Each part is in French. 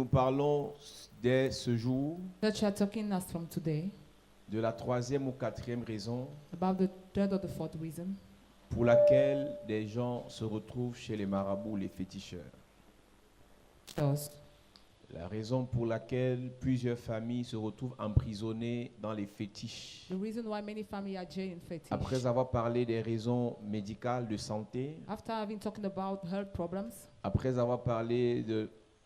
nous parlons dès ce jour that you are talking us from today de la troisième ou quatrième raison about the third or the fourth reason pour laquelle des gens se retrouvent chez les marabouts ou les féticheurs. Thus, La raison pour laquelle plusieurs familles se retrouvent emprisonnées dans les fétiches. the reason why many families are jailed in fetish. Après avoir parlé des raisons médicales de santé, After having talking about health problems, après avoir parlé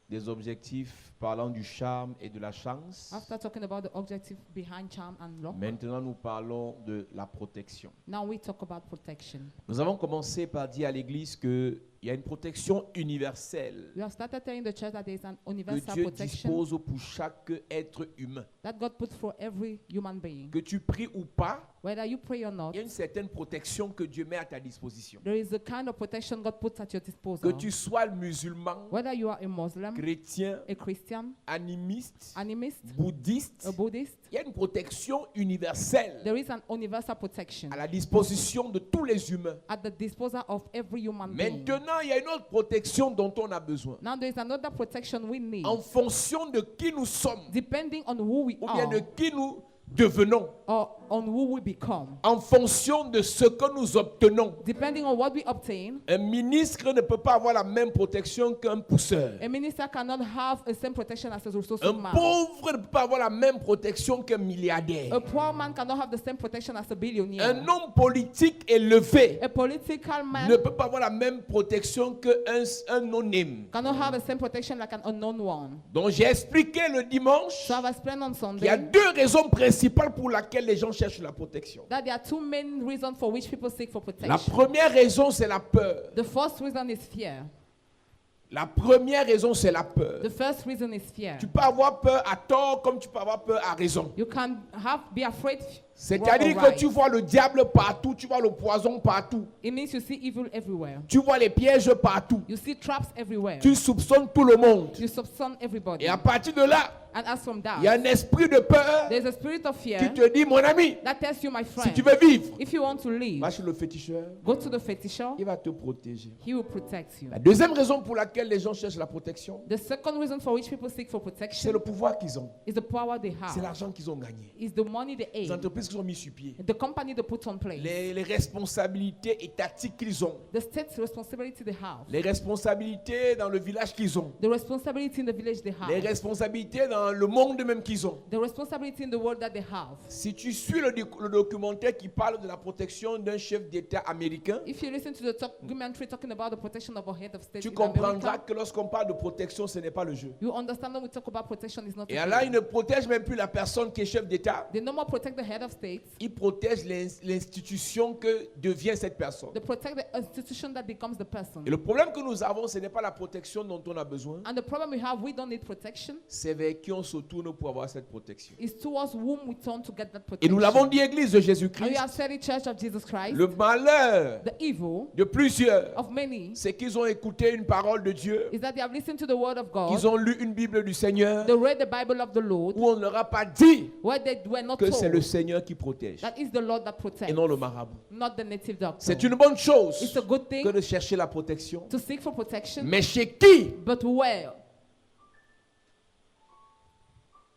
des objectifs parlant du charme et de la chance, after talking about the objective behind charm and luck, maintenant nous parlons de la protection. now we talk about protection. Nous avons commencé par dire à l'Église qu'il y a une protection universelle We have started telling the church that there is an que universal Dieu protection dispose pour chaque être humain. that God puts for every human being. Que tu pries ou pas, Whether you pray or not, il y a une certaine protection que Dieu met à ta disposition. there is a kind of protection God puts at your Que disposal. tu sois musulman, Whether you are a Muslim, chrétien, a Christian, animiste, animist, bouddhiste, a Buddhist, il y a une protection universelle there is an universal protection à la disposition de tous les humains. at the disposal of every human being. Maintenant, il y a une autre protection dont on a besoin. Now there is another protection we need, En fonction de qui nous sommes, depending on who we ou bien de are qui nous devenons, or on who we become. en fonction de ce que nous obtenons. Depending on what we obtain, Un ministre ne peut pas avoir la même protection qu'un pousseur. a minister cannot have the same protection as a resourceful Un man. pauvre ne peut pas avoir la même protection qu'un milliardaire. A poor man cannot have the same protection as a billionaire. Un homme politique élevé A political man ne peut pas avoir la même protection qu'un anonyme. cannot have the same protection like an unknown one. Donc j'ai expliqué le dimanche So I've explained on qu'il y a Sunday deux raisons principales pour lesquelles les gens cherchent la protection. that there are two main reasons for which people seek for La protection. première raison, c'est la peur. The first reason is fear. La première raison, c'est la peur. The first reason is fear. Tu peux avoir peur à tort comme tu peux avoir peur à raison. You can be afraid. C'est-à-dire wrong or que tu right. vois le diable partout, tu vois le poison partout, It means you see evil everywhere. tu vois les pièges partout, You see traps everywhere. tu soupçonnes tout le monde. You soupçon everybody. Et à partir de là, And as from il y a that, un esprit de peur there's a spirit of fear qui te dit, mon ami, that tells you, my si friend, tu veux vivre, if you want to live, va chez le féticheur, go to the fetisher. il va te protéger. He will protect you. La deuxième raison pour laquelle les gens cherchent la protection, The second reason for which people seek for c'est protection le pouvoir qu'ils ont, is the power they c'est have. l'argent qu'ils ont gagné, Is the money they les aim, entreprises qu'ils ont mis sur pied, the company they put on place, les responsabilités étatiques qu'ils ont, the state's responsibility they have, les responsabilités dans le village qu'ils ont, the responsibility in the village they les have, responsabilités dans le monde même qu'ils ont. the responsibility in the world that they have. Si tu suis le documentaire qui parle de la protection d'un chef d'État américain, If you listen to the documentary talking about the protection of a head of state tu in comprendras America, que lorsqu'on parle de protection, ce n'est pas le jeu. you understand when we talk about protection is not Et a là, il game. ne protège même plus la personne qui est chef d'État, They no more protect the head of state. il protège l'institution que devient cette personne. They protect the institution that becomes the person. Et le problème que nous avons, ce n'est pas la protection dont on a besoin, And the problem we have, we don't need protection. c'est vers qui on se tourne pour avoir cette protection. It's towards whom we turn to get that Et nous l'avons protection. dit, Église de And we Jésus-Christ, have said it, Church of Jesus Christ, le malheur the evil de plusieurs, of many c'est qu'ils ont écouté une parole de Dieu, is that they have listened to the word of God. ils ont lu une Bible du Seigneur, They read the Bible of the Lord, où on ne leur a pas dit where they were not que c'est le told Seigneur qui protège that is the Lord that et protects, non le marabout. not the native doctor. C'est une bonne It's chose a good thing que de chercher la protection, to seek for protection, mais chez qui? but where?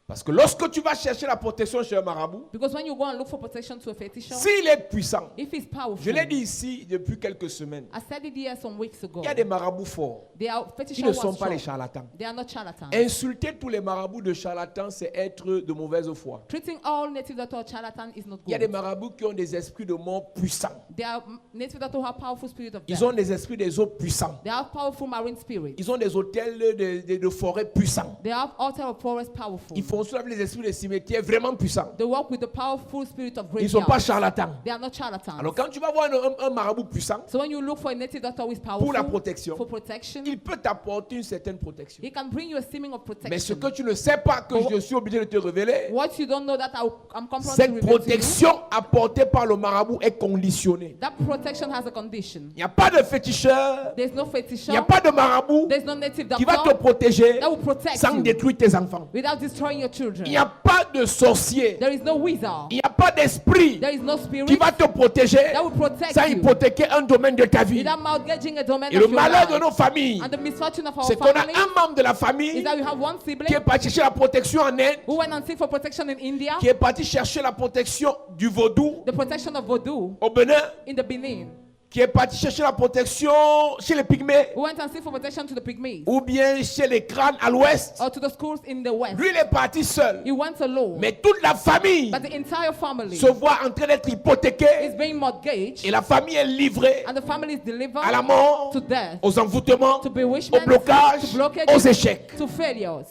Parce que lorsque tu vas chercher la protection chez un marabout, Because when you go and look for protection to a fetisher, s'il est puissant, if he's powerful, je l'ai dit ici depuis quelques semaines, I said it here some weeks ago, il y a des marabouts forts they are qui fetisher ne sont pas les strong. charlatans. They are not charlatans. Insulter tous les marabouts de charlatans, c'est être de mauvaise foi. Treating all native doctor charlatan is not Il y a des good. marabouts qui ont des esprits de mort puissants. They are native doctor who have powerful spirit of death. Ils ont des esprits des eaux puissants. They have powerful marine spirit. Ils ont des hôtels de forêt puissants. They have altar of forest powerful. Ils fonctionnent avec les esprits des cimetières vraiment puissants. They work with the powerful spirit of Ils ne sont pas graveyard. charlatans. They are not charlatans. Alors quand tu vas voir un marabout puissant, So when you look for a native doctor who is pour la powerful protection, for protection, il peut t'apporter une certaine protection. he can bring you a seeming of Mais ce protection. que tu ne sais pas que je suis obligé de te révéler, What you don't know that I'm compelled to cette reveal to you, protection apportée par le marabout est conditionnée. that protection has a condition. Il n'y a pas de féticheur, There's no il fetisher. n'y a pas de marabout There's no native qui va te doctor protéger that will protect sans you détruire tes enfants. without destroying your Il children. n'y a pas de sorcier. There is no wizard. Il n'y a pas d'esprit There is no qui spirit va te protéger that will protect sans you hypothéquer un domaine de ta vie. without mortgaging a domain Et of le your malheur de life. nos familles, And the misfortune of our c'est qu'on a family un membre de la is famille that we have one qui est sibling parti chercher la protection en Inde, who went and seek for protection in India, qui est parti chercher la protection du vaudou the protection of voodoo au Bénin, in the Benin, qui est parti chercher la protection chez les Pygmées who went and seek for protection to the Pygmies ou bien chez les crânes à l'ouest. or to the schools in the west. Lui, il est parti seul. He went alone, Mais toute la famille but the entire family se voit en train d'être is hypothéquée being mortgaged, et la famille est livrée and the family is delivered à la mort, to death, aux envoûtements, to au bewitchment, blocage, to blockages, aux échecs. to failures.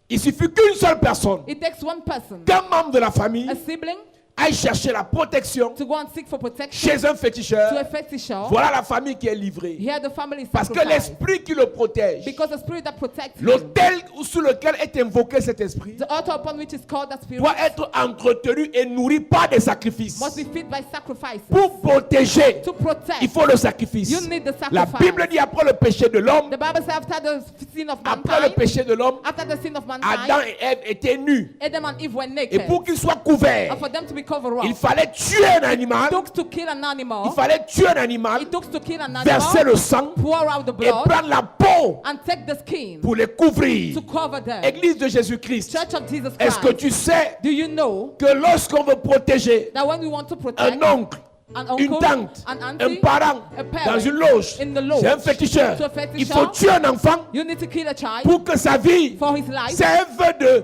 Il suffit qu'une seule personne, It takes one person, qu'un membre de la famille, a sibling, aille chercher la protection to go and seek for protection chez un to a féticheur. fetisher. Voilà la famille qui est livrée. Here the family is Parce que sacrificed. l'esprit qui le protège, Because the spirit that protects you, l'autel sous lequel est invoqué cet esprit, the altar upon which is called that spirit, doit être entretenu et nourri par des sacrifices. must be fed by sacrifices. Pour protéger, To protect, il faut le sacrifice. you need the La sacrifice. Bible dit après le péché de l'homme, The Bible says after the sin of après le mankind, péché de l'homme, after the sin of Adam mankind, et Ève étaient nus. Adam and Eve were Et naked. pour qu'ils soient couverts, And for them to be covered il up, fallait tuer un animal. it took to kill an Il animal. fallait tuer un animal, It took to kill an verser animal, le sang pour out the et blood, prendre la peau and take the skin pour les couvrir. to cover them. Église de Jésus-Christ, Church of Jesus est-ce que Christ, tu sais do you know que lorsqu'on veut protéger that when we want to un protect oncle, an une uncle, tante, an un auntie, parent a parent dans une loge, in the loge, c'est un féticheur, to a fetisher, il faut tuer un enfant you need to kill a child pour que sa vie for his life, serve de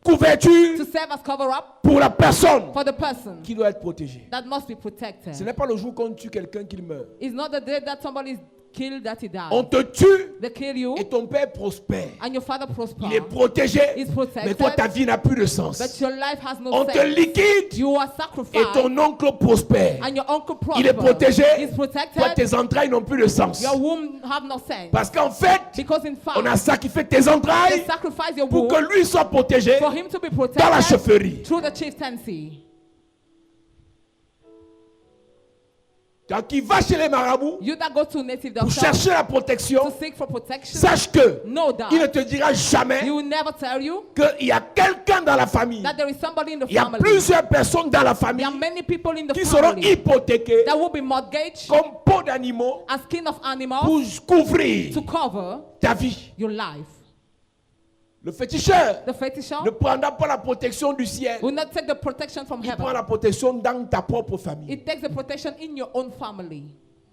couverture to serve as cover up pour la personne for the person qui doit être protégée. that must be protected. Ce n'est pas le jour qu'on tue quelqu'un qu'il meurt. It's not the day that somebody is killed that he On dies. te tue They kill you et ton père prospère. and your father prospers, Il est protégé, He's protected, mais toi ta vie n'a plus de sens. but your life has no On te sense. liquide You are et sacrificed ton oncle prospère. and your uncle Il est prospers. protégé, He's toi protected. tes entrailles n'ont plus de sens. Your womb have no sense. Parce qu'en fait, Because in fact, on a sacrifié tes they entrailles sacrifice your pour womb que lui soit protégé for him to be dans la protected chefferie. through the chieftaincy. Quand il va chez les marabouts You that go to native pour doctor chercher la protection, to seek for protection, sache que know il ne that te dira jamais he will never tell you qu'il y a quelqu'un dans la famille. that there is somebody in the Il y a family. plusieurs personnes dans la famille There are many people in the qui seront family hypothéquées that will be mortgaged comme peau d'animaux as skin of animals pour couvrir to cover ta vie. your life. Le féticheur The fetisher ne prendra pas la protection du ciel. will not take the protection from Il prend heaven. la protection dans ta propre famille. It takes the protection in your own family.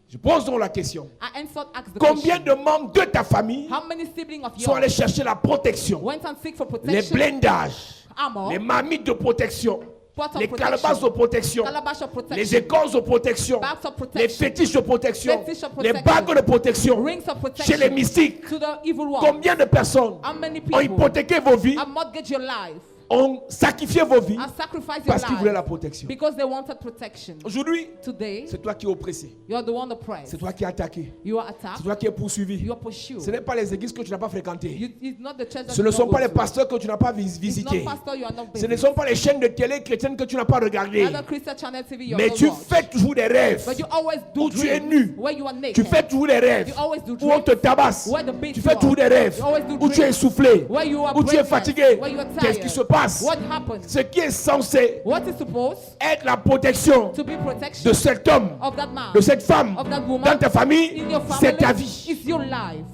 Je pose donc la question. I answered, ask the Combien question. de membres de ta famille How many siblings of sont allés yours chercher la protection? went and seek for Les protection, blindages, armor, les marmites de protection, pots of les protection, calebasses de protection, calabash of les protection, écorces de protection, bags of les protection, fétiches de protection, Fétiches of les protection, bagues de protection rings of chez les protection mystiques. to the evil one. Combien de personnes How many ont people hypothéqué vos vies, have mortgaged your life ont sacrifié vos vies and sacrificed your parce qu'ils voulaient la life protection? because they wanted protection? Aujourd'hui, Today, c'est toi qui es oppressé, you are the one oppressed. c'est toi qui es attaqué, You are c'est attacked. toi qui es poursuivi. You are pursued. Ce n'est pas les églises que tu n'as pas fréquentées. It's not the church that Ce you ne don't sont go pas les to. pasteurs que tu n'as pas It's visités. not pastor you are not Ce ne visiting. sont pas les chaînes de télé chrétiennes que tu n'as pas regardées. Other Christian channel TV you Mais have tu not watched. fais toujours des rêves But you always do où tu es dreams nu. where you are naked. Tu fais toujours des rêves You always do où on te dreams tabasse. where the beats Tu you fais toujours are. des rêves You always do où tu es dreams essoufflé, where you are où tu es breathless, fatigué. where you are Qu'est-ce qui tired. se passe? What happens? Ce qui est censé What is supposed être la protection to be protection de cet homme, of that man, de cette femme, of that woman, dans ta famille, in your c'est ta family, vie. is your life.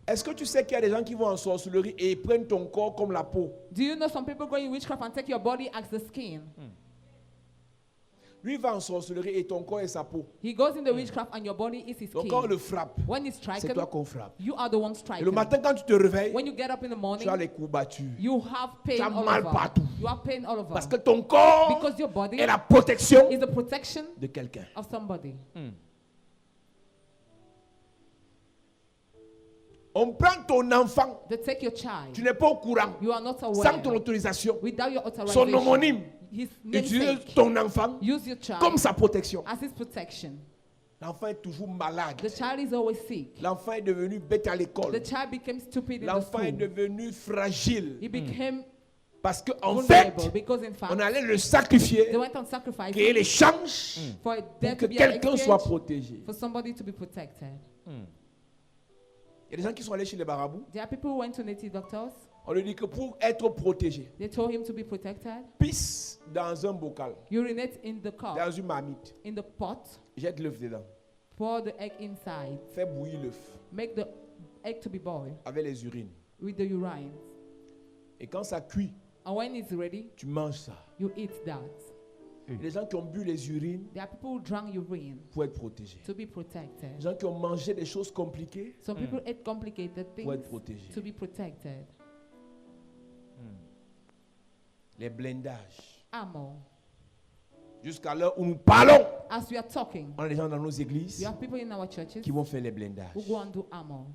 Est-ce que tu sais qu'il y a des gens qui vont en sorcellerie et ils prennent ton corps comme la peau? Do you know some people go in witchcraft and take your body as the skin? Lui va en sorcellerie et ton corps est sa peau. He goes in the witchcraft and your body is his Donc quand on skin. le frappe, When he's c'est stricken, toi qu'on frappe. you are the one Et striking. le matin quand tu te réveilles, When you get up in the tu morning, as les courbatures. you have pain Tu as all mal over. partout. You have pain all over. Parce que ton corps Because your body est la protection is the protection de quelqu'un. of somebody. On prend ton enfant, They take your child. tu n'es pas au courant, You are not sans aware. ton autorisation. Without your Son authorization. homonyme, His utilise namesake. ton enfant Use your child comme sa protection. as his protection. L'enfant est toujours malade. The child is always sick. L'enfant est devenu bête à l'école. The child became stupid in the L'enfant est school. devenu fragile. He became Parce qu'en fait, vulnerable because in fact on allait le sacrifier, they went on sacrifice créer l'échange for there pour que to be an quelqu'un soit exchange protégé. for somebody to be protected. Il y a des gens qui sont allés chez les marabouts. There are people who went to native doctors. On lui dit que pour être protégé, They told him to be protected. pisse dans un bocal, Urinate in the cup, dans une marmite, in the pot. jette l'œuf dedans, Pour the egg inside. fais bouillir l'œuf Make the egg to be boiled avec les urines. with the urine. Et quand ça cuit, And when it's ready, tu manges ça. you eat that. Les gens qui ont bu les urines There are people who drank urine pour être protégés. to be protected. Les gens qui ont mangé des choses compliquées Some people ate complicated pour things être protégés. to be protected. Les blindages. Armor. Jusqu'à l'heure où nous parlons, As we are talking, on a des gens dans nos églises we have people in our churches qui vont faire les blindages. who go and do armor.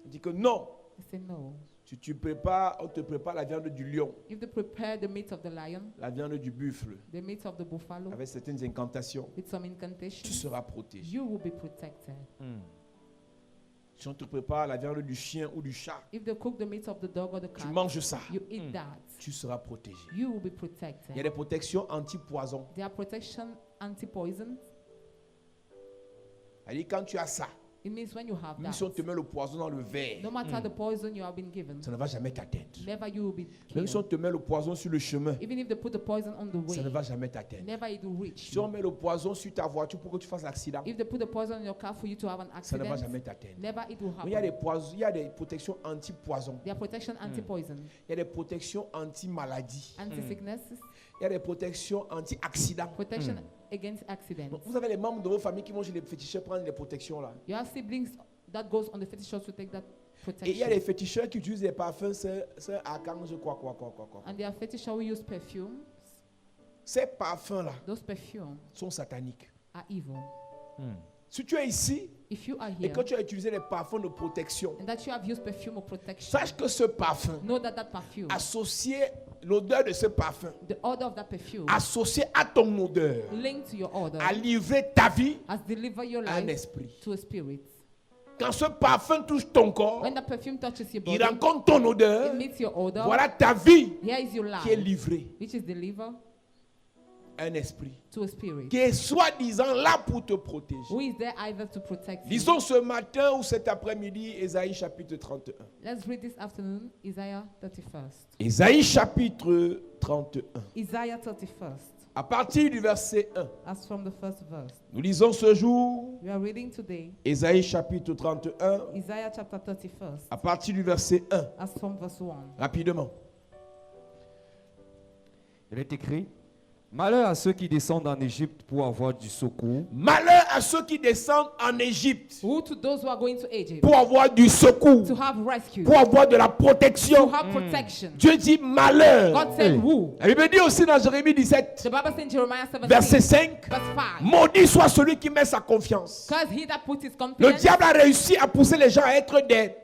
On dit que non, They say no. si tu prépares, on te prépare la viande du lion, If they prepare the meat of the lion, la viande du buffle, the meat of the buffalo, avec certaines incantations, with some tu incantations, seras protégé. you will be protected. Si on te prépare la viande du chien ou du chat, If they cook the meat of the dog or the tu cat, manges ça, you eat that, tu seras protégé. you will be Il y a protected. des protections anti-poison. There are protection anti-poison. Elle dit quand tu as ça, It means when you have même si on that, te met le poison dans le verre, no matter the poison you have been given, ça ne va jamais t'atteindre. never you will be Même si on killed. te met le poison sur le chemin, Even if they put the poison on the ça ne way, va jamais t'atteindre. never it will reach Si on you. met le poison sur ta voiture pour que tu fasses l'accident, If they put the poison in your car for you to have an ça ne va accident, jamais t'atteindre. never it will Mais il y a des happen. poisons, il y a des protections anti-poison. There are protection anti-poison, Il y a des protections anti-maladie. anti-sickness, Il y a des protections anti-accident. protection against accidents. Donc, vous avez les membres de vos familles qui vont chez les féticheurs prendre les protections là. You have siblings that goes on the fetish shop to take that Et il y a des protection. féticheurs qui utilisent des parfums, c'est archange, quoi. And there are fetish shop who use perfumes. Ces parfums là Those perfumes sont sataniques. are evil. Si tu es ici If you are et here que tu as utilisé des parfums de protection, and that you have used perfume of protection, sache que ce parfum, know that that perfume, associé, l'odeur de ce parfum, the odor of that perfume, associé à ton odeur, linked to your odor, a livré ta vie has delivered your à un life esprit. to a spirit. Quand ce parfum touche ton corps, When that perfume touches your il body, rencontre ton odeur, it meets your odor. voilà ta vie Here is your qui est life, livrée which is delivered à un esprit to a spirit, qui est soi-disant là pour te protéger. who is there either to protect you. Lisons ce matin ou cet après-midi Ésaïe chapitre 31. Let's read this afternoon Isaiah 31st. Ésaïe chapitre 31. Isaiah 31st, À partir du verset 1, as from the first verse. nous lisons ce jour We are reading today Ésaïe chapitre 31 Isaiah chapter 31st, à partir du verset 1. as from verse 1. Rapidement. Il est écrit: Malheur à ceux qui descendent en Égypte pour avoir du secours, Malheur à ceux qui descendent en Égypte Who to those who are going to Egypt pour avoir du secours, to have rescue, pour avoir de la to protection. have protection. Dieu dit malheur. God said who? La Bible dit aussi dans Jérémie 17, The Bible says in Jeremiah 17, verset 5, verse 5. maudit soit celui qui met sa confiance. Because he that puts his Le confidence, diable a réussi à pousser les gens à être des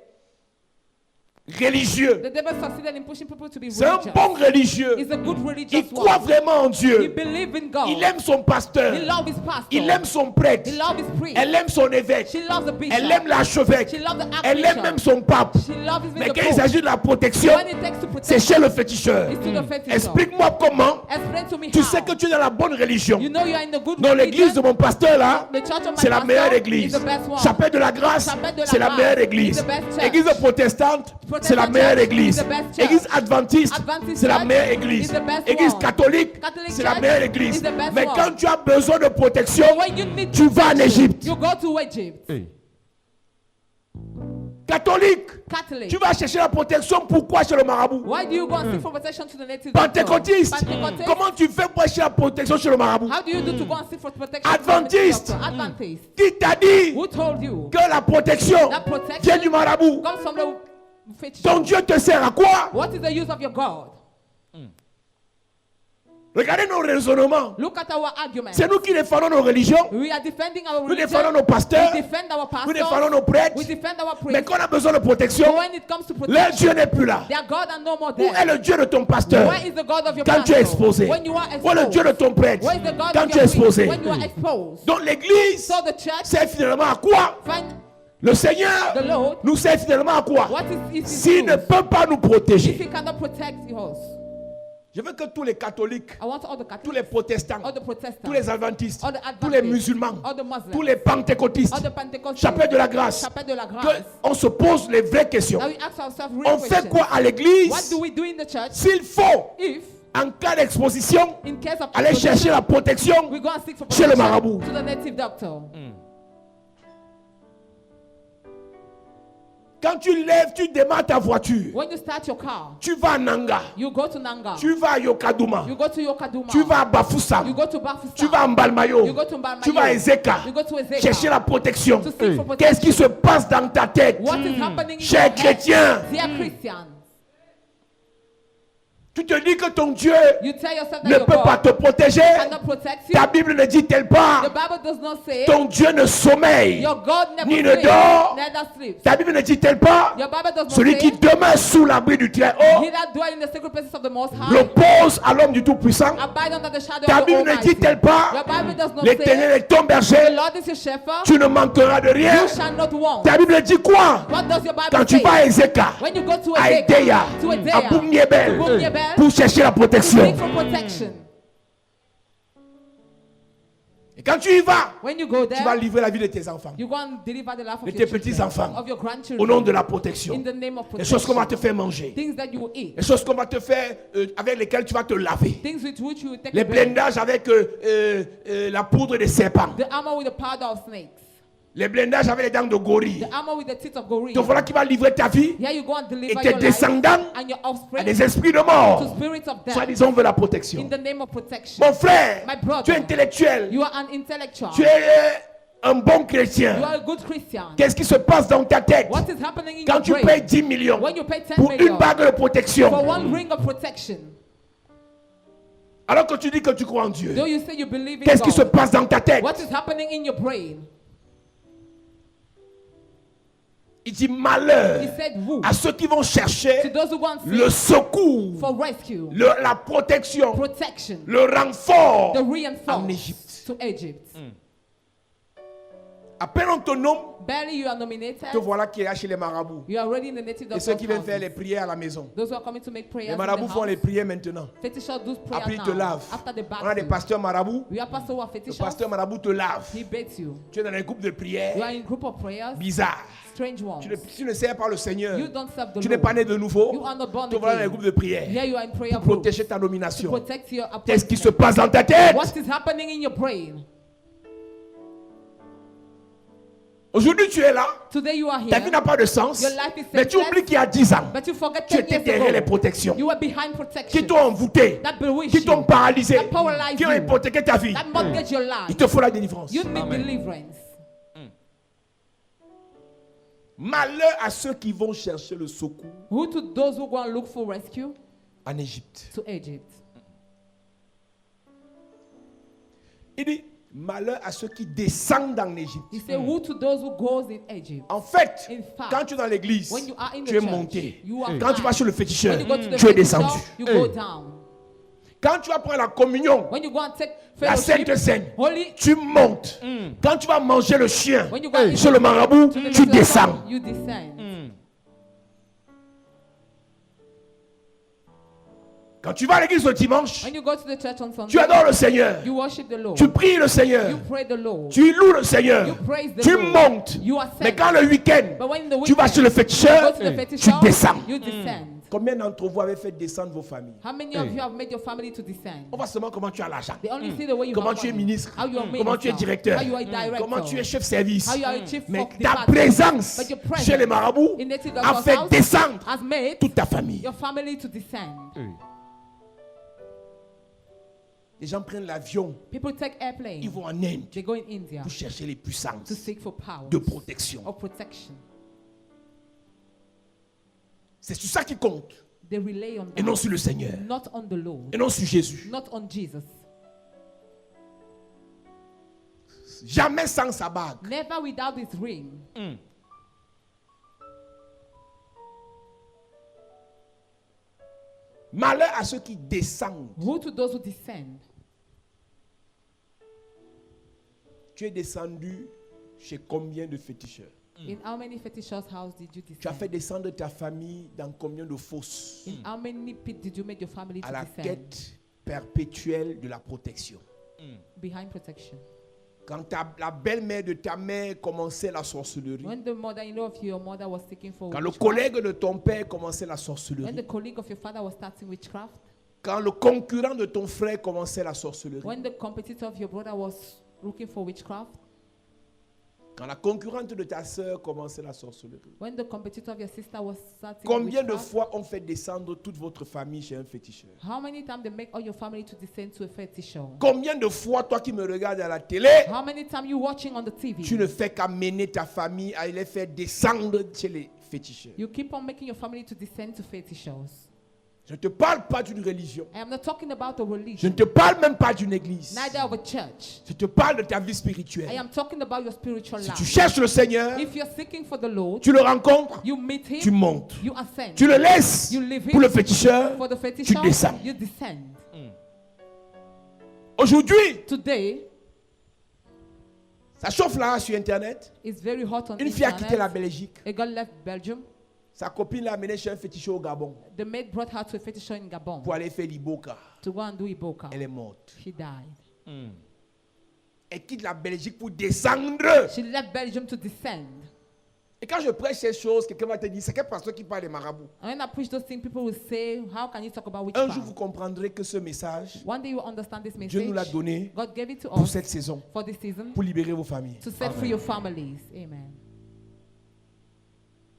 religieux. the devil succeeded in pushing people to be C'est un religious. bon religieux. He's a good Il religious croit one. vraiment en He Dieu. believes in God. Il aime son pasteur. He loves his pastor. Il aime son prêtre. He loves his priest. Elle aime son évêque. She loves the bishop. Elle aime l'archevêque. She loves the Elle aime archbishop. même son pape. She loves his Mais the quand il pope. s'agit de la protection, When it takes to c'est protect, chez le féticheur. it's to the fetish shop. Explique-moi comment Explain to me tu how. sais que tu es dans la bonne religion. You know you are in the good Dans l'église de religion. mon pasteur là, The church of my c'est la pastor meilleure is église. the best one. Chapelle de la grâce, Chapelle de la c'est la grâce meilleure is église. the best church. Église protestante, c'est la Protestant meilleure church église. is the best church. Église adventiste, Adventist c'est la church meilleure église. is the best Église one. catholique, Catholic c'est la church meilleure église. is the best Mais one. quand tu as besoin de protection, When you need tu vas en protection, Égypte. you go to Egypt. Catholique, Catholic. tu vas chercher la protection. Pourquoi chez le marabout? Why do you go and seek for protection to the native doctor? Pentecôtiste, Pentecostist. comment tu fais pour chercher la protection chez le marabout? How do you do to go and seek for protection Adventist. to the native doctor? Adventist. Qui t'a dit Who told you que la protection that protection vient du marabout? comes from the fetish Ton shop? Dieu te sert à quoi? What is the use of your God? Regardez nos raisonnements. Look at our argument. C'est nous qui défendons nos religions. We are defending our Nous religion. défendons nos pasteurs. We defend our Nous défendons pastors. nos prêtres. We defend our Mais priests. quand on a besoin de protection, But when it comes to leur protection, Dieu n'est plus là. their God are no more Où est there. le Dieu de ton pasteur? Where is the God of your Quand tu es pastor? exposé. When you are Où est le Dieu de exposed. ton prêtre? Where is the God Quand of tu es your priest? exposé. When you are exposed. Donc l'église So the church sert finalement à quoi? find Le Seigneur the Lord. nous sert finalement à quoi? What is his S'il ne use? peut pas nous If protéger. he cannot protect us. Je veux que tous les catholiques, I want all the tous Catholics, les protestants, all the Protestants, tous les adventistes, all the tous les Adventists, musulmans, all the Muslims, tous les pentecôtistes, all the Pentecostals, chapelle de la grâce, Chapelle de la grâce. qu'on se pose les vraies questions. Now we ask ourselves real On fait questions. quoi à What l'église do we do in the church s'il faut, if, en cas d'exposition, in case of aller chercher la protection we go and seek for chez le protection marabout? to the native doctor? Quand tu lèves, tu démarres ta voiture. When you start your car, Tu vas à Nanga, you go to Nanga, tu vas à Yokaduma, you go to Yokaduma, tu vas à Bafoussam, you go to Bafoussam, tu vas à Mbalmayo, you go to Mbalmayo, tu vas à Ezeka, you go to Ezeka, chercher la protection. to seek for protection. Qu'est-ce qui se passe dans ta tête? What is happening in Cher your head? chrétien, Dear Christians, tu te dis que ton Dieu you tell yourself that ne your peut pas God te protéger. cannot protect you. Ta Bible ne dit-elle The pas Bible does not say ton Dieu ne sommeille, your God never ni ne sleeps, dort? neither sleeps. Ta Bible ne dit-elle pas Your Bible does not celui say qui demeure sous l'abri du Très-Haut he that dwell in the secret places of the Most High repose à l'homme du Tout-Puissant? abide under the shadow Ta of the Bible ne Almighty. dit-elle pas Your Bible does not l'Éternel say est ton the berger, Lord is your shepherd, tu ne manqueras de rien? you shall not want. Ta Bible dit quoi? What does your Bible Quand tu say? vas à Ezeka, When you go to à Edeya, Ezeka, to à Edea, Boumniebel, to Boumniebel, pour chercher la to protection. seek for protection. Et quand tu y vas, When you go tu vas there, livrer la vie de tes enfants, you go and deliver the life de of tes your children, petits-enfants, of your au grandchildren, nom de la protection. in the name of Les choses qu'on va te protection. faire manger, Things that you will eat, les choses qu'on va te faire, avec lesquelles tu vas te laver, things with which you will take les a bath, blindages avec la poudre des serpents, the armor with the powder of snakes, les blindages avec les dents de gorille. the armor with the teeth of gorilla. Donc voilà qui va livrer ta vie Here you go and et deliver tes your life descendants and your à offspring des esprits de to mort. spirits of death Soi-disant, on veut la protection. in the name of protection. Mon frère, My brother, tu es intellectuel, you are an intellectual. tu es un bon You chrétien. are a good Christian. Qu'est-ce qui se passe dans ta tête What is happening in quand your tu brain payes 10 millions when you pay 10 pour une million bague de for protection, one ring of protection? alors que tu dis que tu crois en Dieu? Though you say you believe in Qu'est-ce qui se God, passe dans ta tête? what is happening in your brain? Il dit malheur He said, who? à ceux qui vont To chercher those who want le secours, for rescue, la protection, protection, le renfort the en reinforce Égypte. to Egypt. À peine on te nomme, Barely you are nominated, te voilà qui est chez les marabouts. you are already in the native Et ceux doctor's qui viennent faire houses. les prières à la maison. Those who are coming to make prayers Les in marabouts the font house. les prières maintenant. Fetisha does prayer Après, ils te now. lavent. After the On a des bathing. pasteurs marabouts. We have pastor who are Le fetisha. pasteur marabout te lave. He beats you. Tu es dans un groupe de You prière are in group of prayers. bizarre. Strange ones. Tu ne sers pas le Seigneur. You don't serve the Tu n'es pas Lord. né de nouveau. You are not born Tu vas dans un again. groupe de prière Here you are in prayer pour group protéger ta to nomination. protect your Qu'est-ce qui se appointment. passe dans ta tête? What is happening in your brain? Aujourd'hui, tu es là. Today you are Ta vie here, n'a pas de sens. Your life is Mais tu senseless. oublies qu'il y a 10 ans, but you forget tu 10 étais years derrière les ago. protections You were behind qui protection t'ont envoûté, that bewitched qui t'ont you, paralysé, that paralyzed qui ont you, hypothéqué ta vie. that mortgage your life. Il te faut la délivrance. You need Amen. deliverance. Malheur à ceux qui vont chercher le secours Who to those who go and look for rescue en Égypte. to Egypt? Il dit malheur à ceux qui descendent en Égypte. He said, who to those who goes in Egypt? En fait, In fact, quand tu es dans l'église, when you are in the tu es church, monté. you are Quand tu vas high. chez le féticheur, When you go to the tu es fetish descendu. shop, you go down. Quand tu vas prendre la communion, When you go and take la fellowship, Sainte Seine, holy, tu montes. Quand tu vas manger le chien when you go and eat chez le marabout, to the tu doctor, descends. you descend. Quand tu vas à l'église le dimanche, When you go to the church on Sunday, tu adores le Seigneur. you worship the Lord. Tu pries le Seigneur. You pray the Lord. Tu loues le Seigneur. You praise the Tu Lord. montes. You are Mais saved. quand le week-end, But when in the tu vas weekend, chez le you féticheur, go to the fetish tu shop, descends. you descend. Combien d'entre vous avez fait descendre vos familles? How many of you have made your family to descend? On voit seulement comment tu as l'argent. They only see the way you Comment have tu es money. ministre. How you are Comment tu es minister. directeur. How you are a director. Comment tu es chef service. How you are a chief Mais of ta department. présence But your presence chez les marabouts in native a doctor's fait house descendre has made toute ta famille. your family to descend. Les gens prennent l'avion, People take airplane. ils vont en Inde They go in India pour chercher les to puissances seek for power de protection. or protection. C'est sur ça qui compte. They rely on Et non that, sur le Seigneur. not on the Lord, Et non sur Jésus. not on Jesus. Jamais sans sa bague. Never without his ring. Malheur à ceux qui descendent. Woe to those who descend. Tu es descendu chez combien de féticheurs? In how many fetishers' house did you Tu as fait descend? descendre ta famille dans combien de fosses? In how many pit did you make your family À to la descend? quête perpétuelle de la protection. Behind protection. Quand la belle-mère de ta mère commençait la sorcellerie, When the mother-in-law of your mother was taken for quand le witchcraft, collègue de ton père commençait la when sorcellerie, the colleague of your father was starting witchcraft, quand le concurrent de ton frère commençait la sorcellerie, when the competitor of your brother was looking for witchcraft, quand la concurrente de ta soeur commençait la sorcellerie, when the competitor of your sister was starting combien de witchcraft, fois on fait descendre toute votre famille chez un féticheur? how many times they make all your family to descend to a fetisher? Combien de fois, toi qui me regardes à la télé, How many times you watching on the TV? tu ne fais qu'amener ta famille à les faire descendre chez les féticheurs? You keep on making your family to descend to fetishers. Je ne te parle pas d'une religion. I am not talking about a Je religion, ne te parle même pas d'une église. neither of a church. Je te parle de ta vie I spirituelle. am talking about your spiritual Si life. tu cherches le Seigneur, If you're seeking for the Lord, tu le rencontres, you meet tu him, montes. you ascend. Tu le laisses You leave pour le him féticheur. for the fetisher, descends. you descend. Aujourd'hui, Today, ça chauffe là sur Internet. it's very hot on Une fille a quitté la internet. Belgique. A girl left Belgium. Sa copine l'a amenée chez un féticheur au Gabon The maid brought her to a fetisher in Gabon pour aller faire l'Iboka. to go and do Iboka. Elle est morte. She died. Elle quitte la Belgique pour descendre. She left Belgium to descend. Et quand je prêche ces choses, quelqu'un va te dire, c'est quel pasteur qui parle des marabouts? And when I preach those things, people will say, how can you talk about Un jour, vous witchcraft? comprendrez que ce message, One day you will understand this Dieu nous l'a message. donné God gave it to pour us cette saison, for this season pour libérer vos familles. to set free your families. Amen.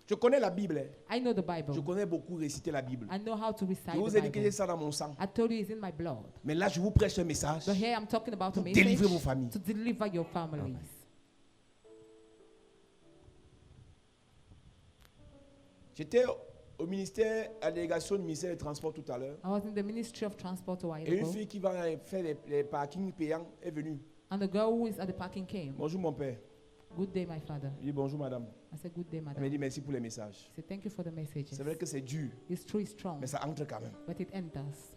Je connais la Bible. I know the Je Bible. connais beaucoup réciter la Bible. I know how to recite Je vous the ai dit que j'ai Bible. ça dans mon sang. I told you it's in my blood. Mais là, je vous prêche un message. But here I'm talking about a Pour message délivrer vos familles. to deliver your families. J'étais au ministère, à la délégation du ministère des Transports tout à l'heure. I was in the Ministry of Transport a while Et une ago, fille qui va faire les parkings payants est venue. and the girl who is at the parking came. Bonjour mon père. Good day, my father. Je dis bonjour madame. I said, good day, Elle m'a madam. dit merci pour les messages. I said, thank you for the messages. C'est vrai que c'est dur, It's true, it's strong, mais ça entre quand même. but it enters.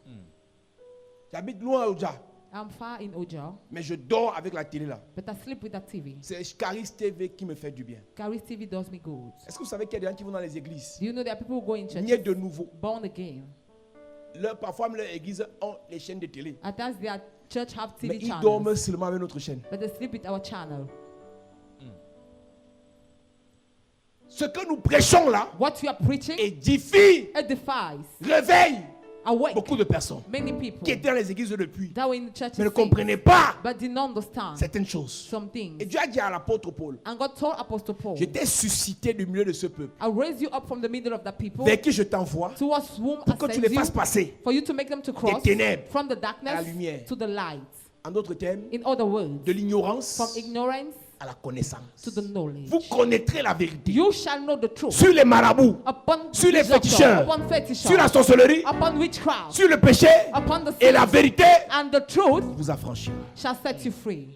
J'habite loin à Oja, I'm far in Oja, mais je dors avec la télé là. but I sleep with that TV. C'est Caris TV qui me fait du bien. Caris TV does me good. Est-ce que vous savez qu'il y a des gens qui vont dans les églises? Do you know there are people who go in Ni church de nouveau. born again? Parfois, même les églises ont les chaînes de télé. At times their church have Mais TV ils channels, dorment seulement avec notre chaîne. but they sleep with our channel. Ce que nous prêchons là What we are preaching édifie, edifies, réveille awake beaucoup de personnes many people qui étaient dans les églises depuis, that were in the church mais ne comprenaient pas but did not understand certaines choses. some things. Et Dieu a dit à l'apôtre Paul, And God told Apostle Paul, je t'ai suscité du milieu de ce peuple, I'll raise you up from the middle of the people vers qui je t'envoie, towards whom I pour que tu send les fasses you, passer. for you to make them to cross ténèbres from the à la darkness lumière. to the light. En d'autres termes, In other words, de l'ignorance from ignorance à la connaissance. to the knowledge. Vous connaîtrez la vérité You shall know the truth. sur les marabouts, Upon sur les deception, féticheurs, upon fetisher, sur la sorcellerie, upon witchcraft, sur le péché, upon the et la sin, vérité and the truth vous affranchira. shall set you free.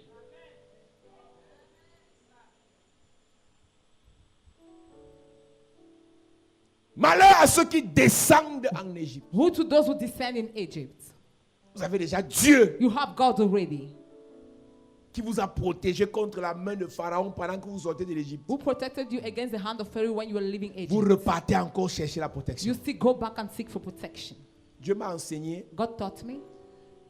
Malheur à ceux qui descendent en Égypte. Who to those who descend in Egypt? Vous avez déjà Dieu You have God already, qui vous a protégé contre la main de Pharaon pendant que vous sortez de l'Égypte. who protected you against the hand of Pharaoh when you were leaving Vous Egypt. repartez encore chercher la protection. You still go back and seek for protection. Dieu m'a enseigné God taught me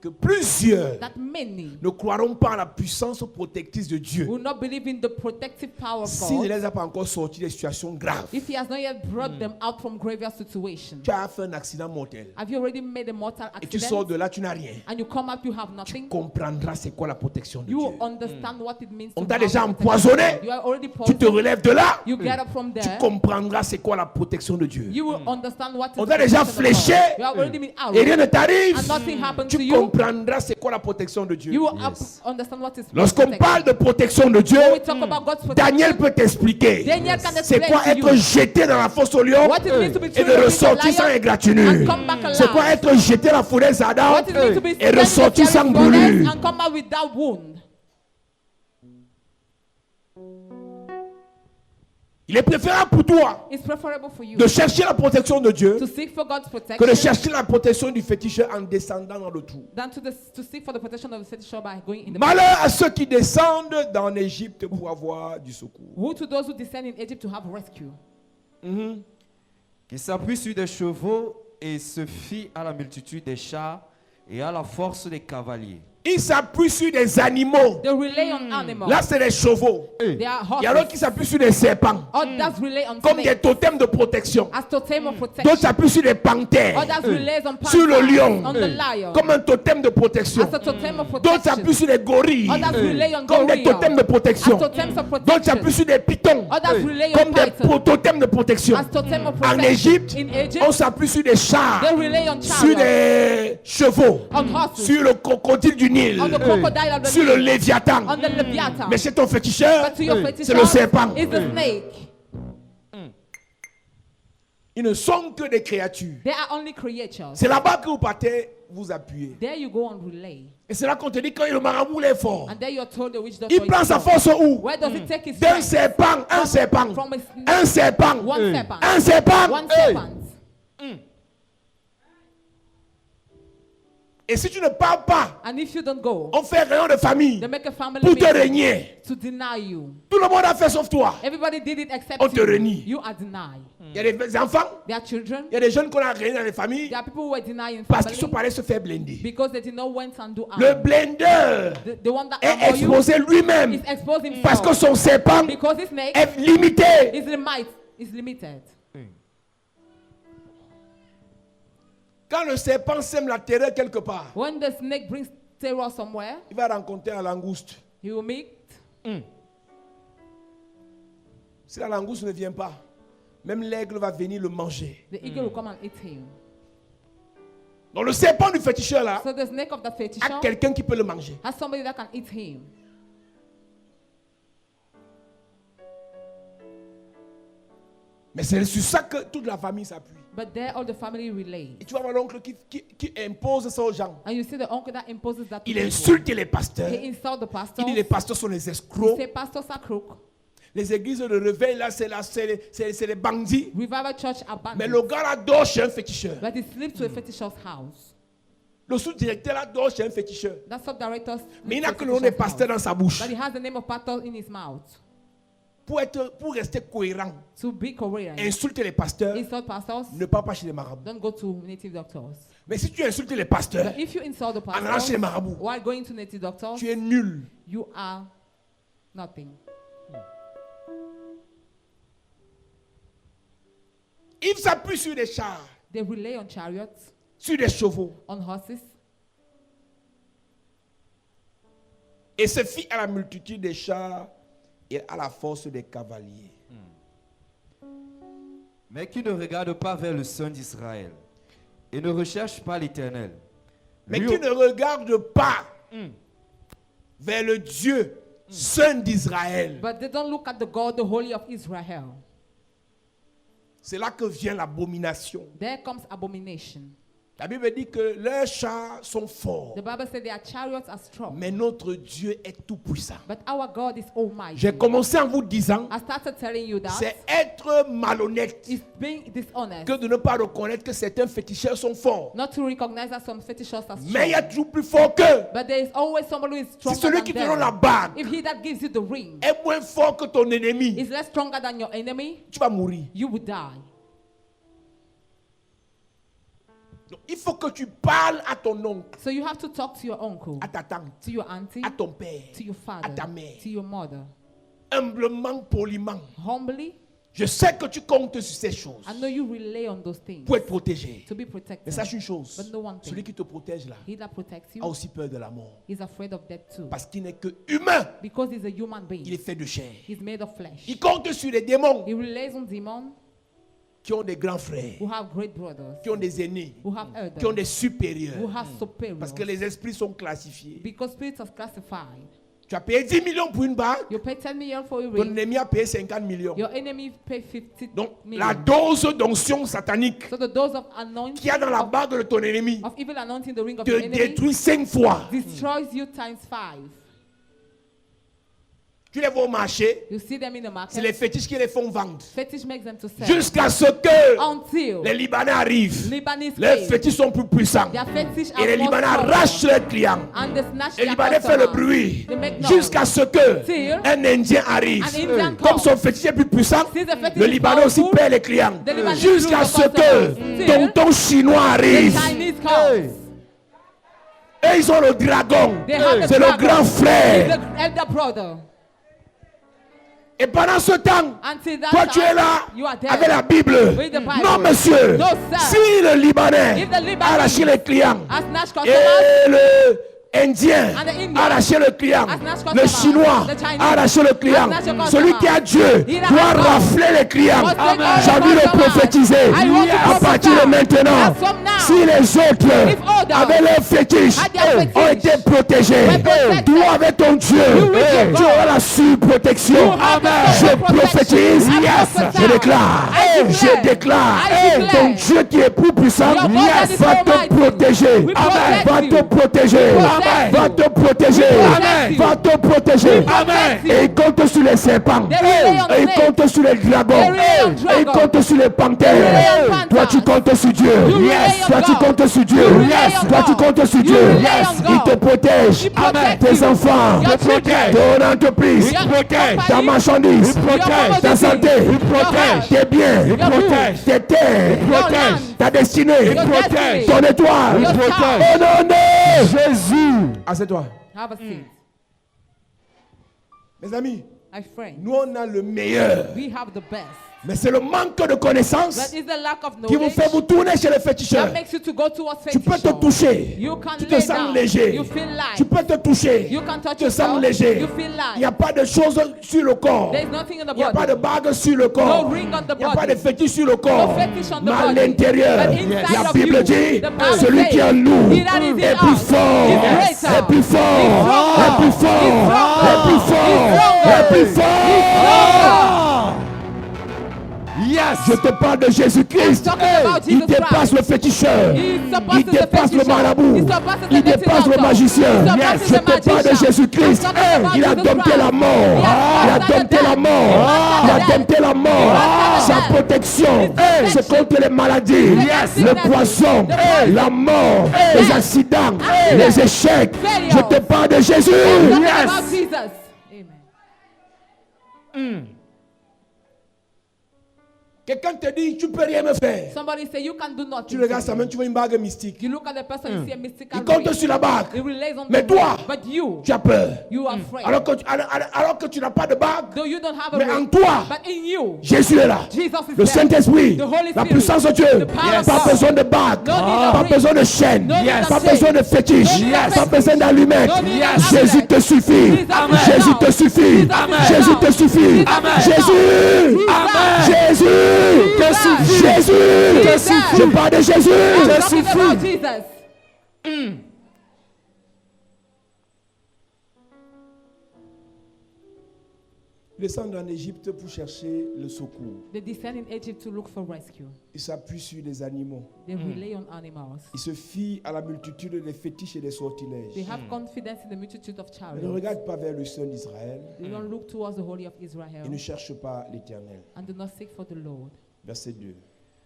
que plusieurs that many ne croiront pas à la puissance protectrice de Dieu will not believe in the protective power of s'il ne God les a pas encore sortis des situations graves. if He has not yet brought them out from grievous situations. Tu as fait un accident mortel Have you already made a mortal et tu sors accident de là, tu n'as rien. and you come out, you have Tu nothing? comprendras c'est quoi la protection de You Dieu. will understand what it means to On t'a have déjà protection. empoisonné. You are already Tu te poisoned. relèves de là, You get up from tu there. comprendras c'est quoi la protection de Dieu. You will understand what is On the t'a déjà protection of God. fléché. You have already been out. Et rien ne t'arrive. And nothing happened to Tu you. comprendras c'est quoi la protection de Dieu. You will understand what is Lorsqu'on protection. parle de protection de Dieu, When we talk about God's protection, Daniel peut t'expliquer Daniel can c'est explain quoi to être you jeté dans la fosse au lion what it means to be et thrown de into the ressortir sans lion égratignure. and come back C'est quoi alive. être jeté dans la fournaise ardente What it means to be et thrown into ressortir the sans furnace brûlure. and come out without wound. Il est préférable pour toi It's preferable for you de chercher la protection de Dieu to seek for God's que de protection chercher la protection du féticheur en descendant dans le trou. than to seek for the protection of the fetisher by going in the Malheur à ceux qui descendent dans l'Égypte pour avoir du secours. Woe to those who descend in Egypt to have rescue. Qui s'appuie sur des chevaux et se fie à la multitude des chars et à la force des cavaliers. Ils s'appuient sur des animaux. They rely on animals. Là, c'est les chevaux. They are Il y a d'autres qui horses. s'appuient sur des serpents, Others rely on comme des snakes totems de protection. as totem of D'autres protection. s'appuient sur des panthères, Others rely on sur le panthers, lion, on the lion, comme un totem de protection. as a totem of D'autres s'appuient protection. sur des gorilles, Others rely on comme des totems gorillas de protection. as totems of D'autres protection. s'appuient sur des pitons, Others rely on comme des pythons totems de protection. as totem of En protection. Égypte, In Egypt, on s'appuie sur des chars, they rely on sur chariots, des chevaux, on horses, sur le crocodile du Nil, on the crocodile of the sur le Nile, Léviathan. on the Leviathan. Mais chez ton féticheur, But to your c'est le serpent. fetisher is the snake. Ils ne sont que des créatures. They are only creatures. C'est là-bas que vous partez, vous appuyez. There you go on relay. Et c'est là qu'on te dit quand le marabout est fort. And there you're told the witch doctor Il is prend sa strong. force où? Where does it take his D'un strength? serpent, un serpent. From a snake. Un serpent. One serpent. Un serpent. One serpent. Et si tu ne parles pas, And if you don't go, on fait réunion de famille they make a family pour te meeting régner. to deny you. Tout le monde a fait sauf toi. Everybody did it except On te you. renie. You are denied. Il y a des enfants, There are children. il y a des jeunes qu'on a réunis dans les familles There are people who were denied in parce qu'ils sont family allés se faire blinder. because they did not went and do Le harm. blender The one that est armor you exposé lui-même is exposed himself parce que son serpent because his snake est limité. is limited. Quand le serpent sème la terreur quelque part, When the snake brings terror somewhere, il va rencontrer la langouste. he will meet. Si la langouste ne vient pas, même l'aigle va venir le manger. The eagle will come and eat him. Donc le serpent du féticheur là So the snake of the a fetisher quelqu'un qui peut le manger. has somebody that can eat him. Mais c'est sur ça que toute la famille s'appuie. But there all the family relay. Et tu vas voir l'oncle qui impose ça aux gens. And you see the uncle that imposes that to Il people. insulte les pasteurs. He insults the Il pastors. dit les pasteurs sont les He escrocs. say pastors are crook. Les églises de réveil là, c'est les bandits. Revival church are Mais bandits. le gars là dort chez un féticheur. But he sleeps to a fetisher's house. Le sous-directeur là dort chez un féticheur. That subdirector Mais il sleeps n'a to a que le nom des fetisher's pasteurs house. dans sa bouche. But he has the name of pastor in his mouth. Pour rester cohérent, To be coherent. insulte les pasteurs. Insult pastors. Ne pars pas chez les marabouts. Don't go to native doctors. Mais si tu insultes les pasteurs, But if you insult the en allant chez pastors les marabouts, while going to native doctors, tu es nul. you are nothing. Ils s'appuient sur des chars, They rely on chariots, sur des chevaux, on horses, et se fient à la multitude des chars et à la force des cavaliers. Mais qui ne regarde pas vers le Saint d'Israël et ne recherche pas l'Éternel. Mais Lui qui au- ne regarde pas vers le Dieu Saint d'Israël. but they don't look at the God, the Holy of Israel. C'est là que vient l'abomination. There comes abomination. La Bible dit que leurs chars sont forts, The Bible said their chariots are strong, mais notre Dieu est tout puissant. but our God is almighty. J'ai commencé en vous disant, I started telling you that c'est être malhonnête it's being dishonest, que de ne pas reconnaître que certains féticheurs sont forts. not to recognize that some fetishes are Mais il y a strong. toujours plus fort qu'eux. But there is always somebody who is Si stronger celui than qui te donne la them. bague If he that gives you the ring est moins fort que ton ennemi, is less stronger than your enemy, tu vas mourir. you will die. Donc, il faut que tu parles à ton oncle, So you have to talk to your uncle, à ta tante, to your auntie, à ton père, to your à father, ta mère, to your mother. humblement, poliment. Humbly, Je sais que tu comptes sur ces choses I know you rely on those things pour être protégé. to be Mais protected. sache une chose, But know one thing. celui qui te protège là He that protects a you aussi peur de la mort. is afraid of death too. Parce qu'il n'est que humain, Because he's a human il est being. fait de chair. He's made of flesh. Il compte sur les démons He relies on demons qui ont des grands frères, who have great brothers, qui ont des aînés, who have qui ont elders, des supérieurs. who have Parce superiors. que les esprits sont classifiés. Because spirits are classified. Tu as payé 10 millions pour une bague, You pay 10 million for a ton ring. ennemi a payé 50 millions. Your enemy pay 50 Donc, million. la dose d'onction satanique So the dose of anointing qu'il y a dans la bague de ton ennemi of evil anointing the ring of te your enemy détruit 5 fois. destroys you times 5. Tu les vois au marché, You see them in the c'est les market. fétiches qui les font vendre. Fetish makes them to sell. Jusqu'à ce que Until les Libanais arrivent. Libanese Les came. fétiches sont plus puissants. Their fetish Et les are more Libanais strong. arrachent leurs clients. And they snatch Les their Libanais font le customers. bruit They make noise. jusqu'à ce que Till un Indien arrive. an Indian Comme comes. son fétiche est plus puissant, Since the fetish le is Libanais aussi powerful, perd les clients. the Libanese Jusqu'à lose the ce que customers. tonton chinois The arrive. Chinese comes. Et ils ont le dragon. They have the C'est le dragon. grand He's frère. the elder brother. Et pendant ce temps, Until that toi tu es time, là you are there. avec la Bible. With the Bible. Non monsieur, No, sir. si le Libanais If the Libanese arrache les clients has snatched customers, et le Indien And the Indian arracher le client, has snatched le customer. Chinois The Chinese arracher le client, has snatched a celui customer. qui a Dieu He that doit has God rafler les clients. must take all J'ai the envie de customers. prophétiser I want to à partir de prophesy maintenant. that from now, Si les autres if others avec leurs fétiches had their ont fetish, été protégés, were protected, toi avec ton Dieu, you with your tu God, auras la surprotection. have the Je protection. prophétise, I yes, prophesy. je déclare, I declare. je déclare, I declare. ton Dieu qui est plus puissant, Your God that is va te almighty. protéger, We protect va you. te protéger, We protect va you. te protéger, protect you. va te protéger. protect you. Et il compte sur les serpents, They rely on et il snakes. compte sur les dragons, They rely on et il dragons. compte sur les They panthères. rely on Toi tu panthers. comptes sur Dieu, You rely on toi tu God. comptes sur Dieu, You rely on toi tu God. comptes sur You Dieu. rely on Il God. te protège, He protects tes you. enfants, Your children. ton entreprise, Your ta company. marchandise, Your ta commodity. santé, Your health. tes biens, Your goods. tes terres, Your land. ta destinée, Your destiny. ton étoile. Your star. Au nom de Jésus. Assieds-toi. Have a seat. Mes amis, My friend, nous on a le meilleur. we have the best. Mais c'est le manque de connaissances But it's the lack of qui vous knowledge fait vous tourner chez le féticheur. that makes you to go towards Tu peux fetish te shop. toucher. You can Tu te lay sens down. léger. You feel light. Tu peux te toucher. You can touch Tu te sens yourself. léger. You feel light. Il n'y a pas de choses sur le corps. There's nothing in the Il n'y a pas de body. bague sur le corps. No ring on the Il n'y a pas body. de fétiche sur le corps. No fetish on the Mais à body. l'intérieur, But inside la of Bible you, dit, the Bible celui says, qui est en nous he that is in est plus us fort. is greater. Est plus fort. He's Est plus fort. Est plus fort. Est plus fort. Yes. Je te parle de Jésus-Christ. I'm talking about Il Jesus dépasse Christ. le féticheur. He Il surpasses the dépasse le fetisher. marabout. He surpasses the Il dépasse le doctor. magicien. He surpasses Je the te parle de magician. Jésus-Christ. I'm talking about Il a Jesus dompté Christ. la mort. He has Il a mastered dompté death. la mort. He has Il a mastered dompté la mort. mastered Sa death. protection, His c'est contre les maladies, Yes. le poisson, la mort, les accidents, les échecs. Je te parle de Jésus. I'm talking about Jesus. Amen. Quelqu'un te dit, tu peux rien me faire. Somebody say you can do Tu nothing. regardes sa main, tu vois une bague mystique. You look at the person, you see a mystical Il compte ring. sur la bague. It relays on Mais the toi, ring. But you tu as peur. are afraid. Alors que tu n'as pas de bague, Though you don't have a mais ring, en toi, but in you, Jésus est là. Jesus is Le there. Saint-Esprit, The Holy la Spirit, puissance de Dieu. the power of Pas God. besoin de bague, No need of pas ring. besoin de chaîne, No need of pas chain. besoin de fétiche, No need of pas fetish. besoin d'allumettes. No need of Jésus amulet. te suffit. Jesus is Jésus enough. te suffit. Jesus is Jésus enough. te suffit. Jesus is Jésus. enough. Jésus te Jesus. suffit. Jésus te Jesus. suffit. Je parle de Jésus. I'm Te talking suffit. about Jesus. Ils descendent en Égypte pour chercher le secours. They descend in Egypt to look for rescue. Ils s'appuient sur des animaux. They rely on animals. Ils se fient à la multitude des fétiches et des sortilèges. They have confidence in the multitude of Ils ne chariots. regardent pas vers le Saint d'Israël. They don't look towards the Holy of Ils ne Israel cherchent pas l'Éternel. and do not seek for the Lord. Verset 2.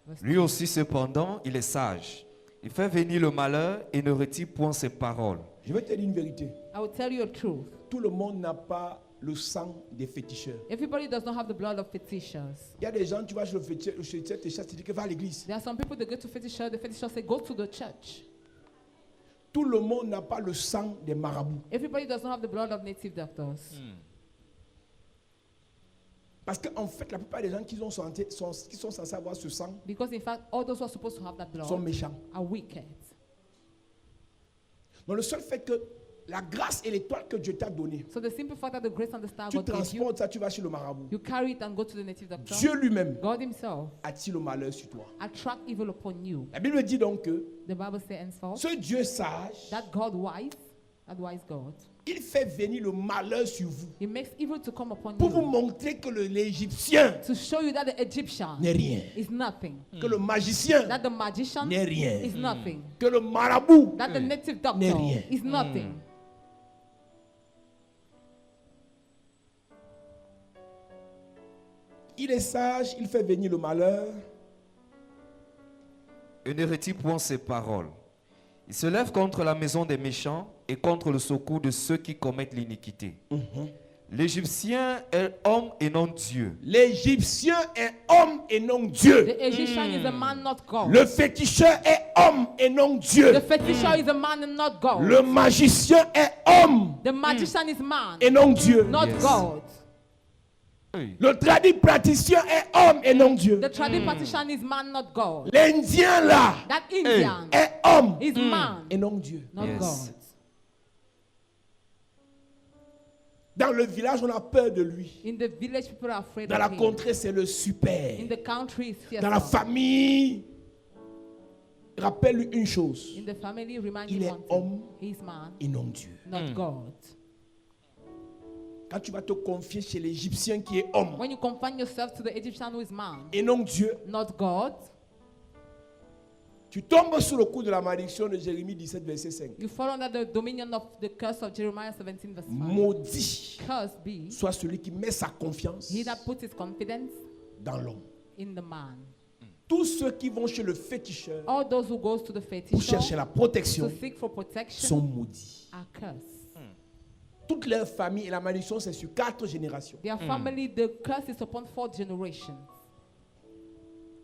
Verse Lui 2. aussi, cependant, il est sage. Il fait venir le malheur et ne retire point ses paroles. Je vais te dire une vérité. I will tell you a truth. Tout le monde n'a pas le sang des féticheurs. Everybody does not have the blood of féticheurs. Il y a des gens, tu vas chez le féticheur, tu dis que va à l'église. There are some people that go to féticheurs. The féticheurs say, go to the church. Tout le monde n'a pas le sang des marabouts. Everybody does not have the blood of native doctors. Parce qu'en fait, la plupart des gens qui sont censés avoir ce sang Because in fact, all those who are supposed to have that sont blood méchants. are wicked. Donc le seul fait que la grâce et l'étoile que Dieu t'a donnée, So the simple fact that the grace and the star tu God gave you, transportes ça, tu vas chez le marabout. you carry it and go to the native doctor. Dieu lui-même God himself attire le malheur sur toi. attract evil upon you. La Bible dit donc que The Bible says henceforth, ce Dieu sage, that God wise, that wise God, il fait venir le malheur sur vous he makes evil to come upon pour vous you montrer que l'Égyptien to show you that the Egyptian n'est rien, is nothing, que le magicien that the magician n'est rien, is nothing, que le marabout. that the native doctor N'est rien. is nothing. Il est sage, il fait venir le malheur. Et ne retire point ses paroles. Il se lève contre la maison des méchants et contre le secours de ceux qui commettent l'iniquité. L'Égyptien est homme et non Dieu. L'Égyptien est homme et non Dieu. The Egyptian is a man, not God. Le féticheur est homme et non Dieu. The fetisher is a man and not God. Le magicien est homme The magician is man, et non Dieu. not Yes. God. Hey. Le tradit praticien est homme et non Dieu. The tradition is man, not God. L'Indien là That Indian est homme is man, et non Dieu. not Yes. God. Dans le village, on a peur de lui. In the village, people are afraid Dans of la him. contrée, c'est le super. In the country, it's Dans la fearsome. famille, rappelle-lui une chose. In the family, remind Il him est one homme thing. He's man, et non Dieu. not God. Quand tu vas te confier chez l'Égyptien qui est homme When you confine yourself to the Egyptian who is man, et non Dieu, not God, tu tombes sous le coup de la malédiction de Jérémie 17, verset 5. you fall under the dominion of the curse of Jeremiah 17 verse 5. Maudit Cursed be soit celui qui met sa confiance he that puts his confidence dans l'homme. in the man. Tous ceux qui vont chez le féticheur All those who goes to the pour chercher fetisher la protection to seek for protection sont maudits. are cursed. Toute leur famille et la malédiction, c'est sur 4 générations. Their family, the curse is upon 4 generations.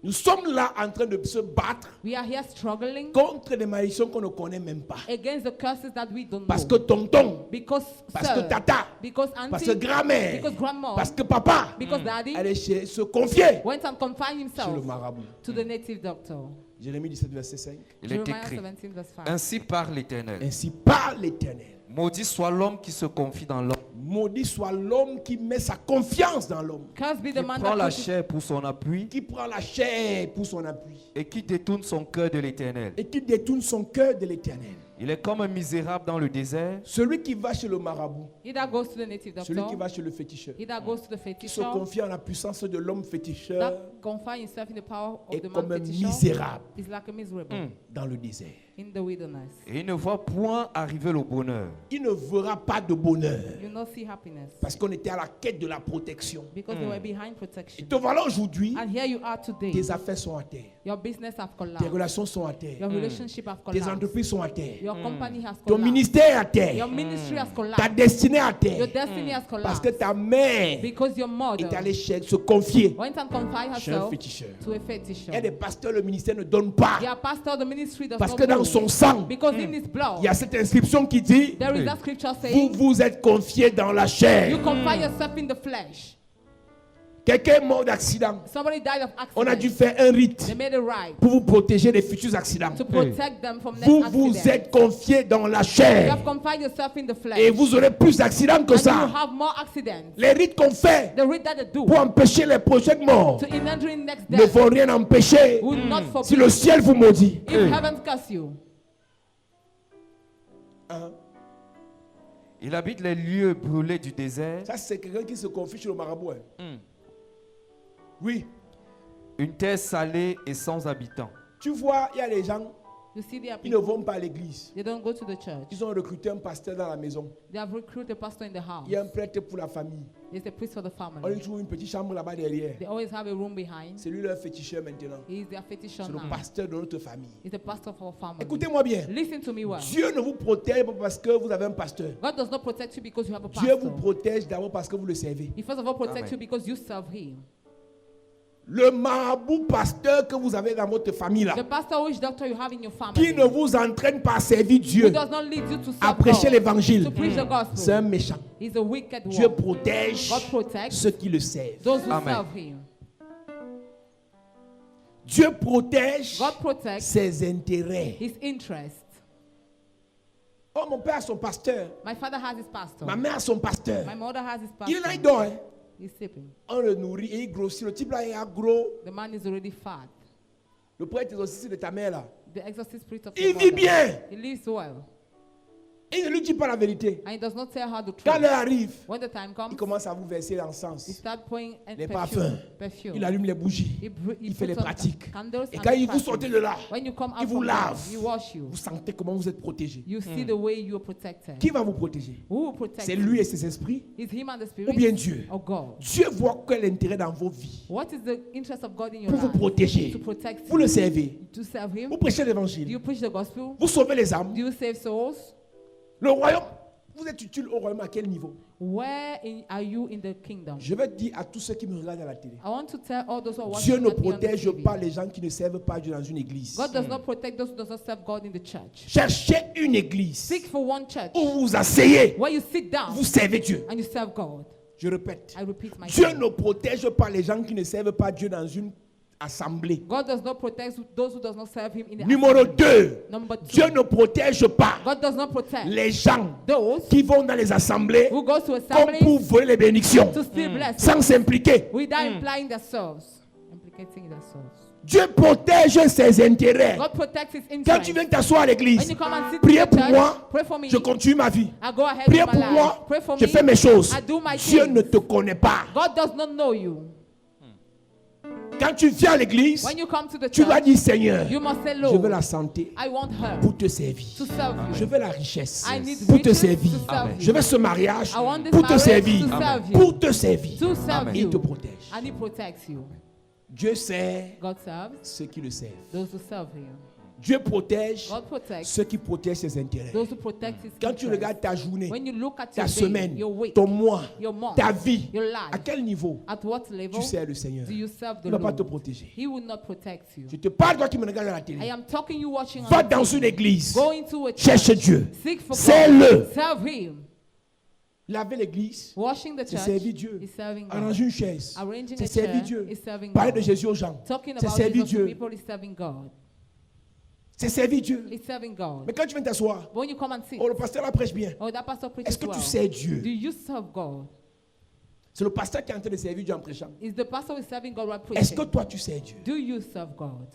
Nous sommes là en train de se battre We are here struggling contre des malédictions qu'on ne connaît même pas. against the curses that we don't Parce que know. tonton, Because parce sir, que tata, because parce que auntie, grand-mère, because grandma, parce que papa, because daddy allait se confier went and confined chez le himself marabout. to the native doctor. Jérémie 17, verset 5. Il est Jeremiah écrit, 17 verse 5. ainsi parle l'Éternel. Ainsi parle l'Éternel. Maudit soit l'homme qui se confie dans l'homme, Maudit soit l'homme qui met sa confiance dans l'homme, Cursed be qui the man prend la that puts chair pour son appui qui prend la chair pour son appui et qui détourne son cœur de l'Éternel. et qui détourne son cœur de l'Éternel. Il est comme un misérable dans le désert, Celui qui va chez le marabout, he that goes to the native celui qui doctor, va chez le féticheur, he that goes to the qui se fetisher, confie en la puissance de l'homme féticheur, that confine himself in the power of est the comme man un fetisher, misérable is like a miserable dans le désert. in the wilderness. et il ne voit point arriver le bonheur. Il ne verra pas de bonheur You not see happiness parce qu'on était à la quête de la protection. because they were behind Et protection. te voilà aujourd'hui, And here you are today. tes affaires sont à terre, Your business have tes collapsed. relations sont à Your terre, relationship have tes collapsed. entreprises sont à terre, Your company has ton collapsed. ministère est à Your terre, ministry has ta collapsed. destinée est à Your terre. destiny has Parce que collapsed. ta mère Because your mother est allée se confier went and confined chez un herself féticheur. to a fetisher. Il y a des pasteurs, le ministère ne donne pas. Their pastor, the ministry does Parce not que dans know. son sang, Because in his blood, il y a cette inscription qui dit, there is that scripture vous saying, vous êtes confiés dans la you chair. confine yourself in the flesh. Quelqu'un est mort d'accident. Somebody died of On a dû accident. faire un rite They made it right pour vous protéger des futurs accidents. to protect them from next Vous vous accident. êtes confiés dans la You chair. have confined yourself in the flesh. Et vous aurez plus d'accidents que And you ça. have more accidents. Les rites qu'on fait The rite that they do pour empêcher les prochaines morts to engendering next ne death vont rien empêcher will not si forbid le ciel vous maudit. if heaven curse you. Hein? Il habite les lieux brûlés du désert, Ça, c'est quelqu'un qui se confie chez le marabout. Hein. Oui. une terre salée et sans habitants. Tu vois, il y a des gens, You see, there are ils ne people, vont pas à l'église. they don't go to the church. Ils ont recruté un pasteur dans la maison. They have recruited a pastor in the house. Il y a un prêtre pour la famille. There's a priest for the On lui family. trouve une petite chambre là-bas derrière. They always have a room behind. C'est lui leur féticheur maintenant. He is their fetisher C'est le now. pasteur de notre famille. He's the pastor for our family. Écoutez-moi bien. Listen to me well. Dieu ne vous protège pas parce que vous avez un pasteur. God does not protect you because you have a Dieu vous pastor. protège d'abord parce que vous le servez. He first of all protects Amen. you because you serve him. Le marabout pasteur que vous avez dans votre famille là, The pastor which doctor you have in your qui family ne vous entraîne pas à servir who Dieu, does not lead you to à serve prêcher God, l'évangile, to preach the c'est un gospel. méchant. He's a wicked Dieu one. protège God protects ceux qui le servent. those who Amen. serve him. Dieu protège God protects ses intérêts. his interest. Oh, mon père a son pasteur. My father has his pastor. Ma mère a son pasteur. My mother has his Il est là, il pastor. dort. Hein. He's sleeping. On le nourrit et il grossit. Le type là, il est gros. The man is already fat. Le prêtre exorciste de ta mère là. The exorcist spirit of Il your vit mother. bien. He lives well. Et il ne lui dit pas la vérité. And he does not tell her the Quand truth. l'heure arrive, When the time il comes, commence à vous verser he l'encens, starts pouring les perfume. parfums. perfume. Il allume les bougies. He Il fait les puts on pratiques. candles Et and quand the vous practice. sortez de là, When you come il out vous from lave. there, he wash you. Vous sentez comment vous êtes protégé. You see the way you are protected. Qui va vous protéger? Who will protect C'est you? lui et ses esprits Is him and the ou spirit bien Dieu? or God? Dieu voit quel est l'intérêt dans vos vies What is the interest of God in your pour vous life? protéger. To protect Vous le you. servez. To serve him. Vous prêchez Do l'évangile. you preach the gospel? Vous sauvez les âmes. Do you save souls? Le royaume, vous êtes utile au royaume à quel niveau? Are you in the kingdom? Je vais dire à tous ceux qui me regardent à la télé. I want to tell all those who are watching Dieu ne at me on the protège TV. pas les gens qui ne servent pas Dieu dans une église. God does not protect those who does not serve God in the church. Cherchez une église Seek for one church où vous vous asseyez, where you sit down vous servez Dieu. and you serve God. Je répète, I repeat Dieu myself. ne protège pas les gens qui ne servent pas Dieu dans une assemblée. God does not protect those who does not serve him in the Numéro assembly. 2, Number two, Dieu ne protège pas God does not protect les gens those qui vont dans les assemblées who go to comme assemblies pour voler les bénédictions, to steal blessings sans s'impliquer. without implying their souls, implicating their souls. Dieu protège ses intérêts. God protects his Quand interest. tu viens t'asseoir à When l'église, you come and sit priez in the pour church, moi, pray for me. je continue ma vie. I go ahead Priez with my pour life. moi, Pray for je me. fais mes choses. I do my Dieu things. ne te connaît pas. God does not know you. Quand tu viens à l'église, When you come to the tu dois church, dire Seigneur, you must say, je Lord, veux la santé I want her pour te servir. to serve Je you. veux la richesse I need pour te riches servir. to serve Amen. you. Je veux ce mariage I want this pour te marriage servir. to serve you. Pour te servir. To serve Amen. Et you. il te protège. And he protects you. Dieu sert God serves ceux qui le servent. those who serve him. Dieu protège God protects ceux qui protègent ses intérêts. those who protect his Quand tu interest. regardes ta journée, When you look at ta your day, semaine, your week, ton mois, your month, ta vie, your à life, quel niveau at what level tu sers le Seigneur? do you serve the Il ne va pas te Lord? protéger. He will not protect you. Je te parle, toi qui me regardes à la I télé. am talking you watching Va on the dans TV. une église. Go into a Cherche church. Dieu. Seek for Sers-le. God. Serve him. Laver l'église, Washing the c'est church servir Dieu. is serving God. Arranger une chaise, Arranging c'est a servir chair Dieu. is serving Parler de God. Jésus aux gens, Talking c'est about servir Jesus to Dieu. people is serving God. C'est servir Dieu. It's serving God. Mais quand tu viens t'asseoir, But when you come and sit, oh, le pasteur la prêche bien. oh, that pastor preaches Est-ce que well. tu sers Dieu? Do you serve God? C'est le pasteur qui est en train de servir Dieu en prêchant. Is the pastor who is serving God while Est-ce preaching? que toi tu sers Dieu? Do you serve God?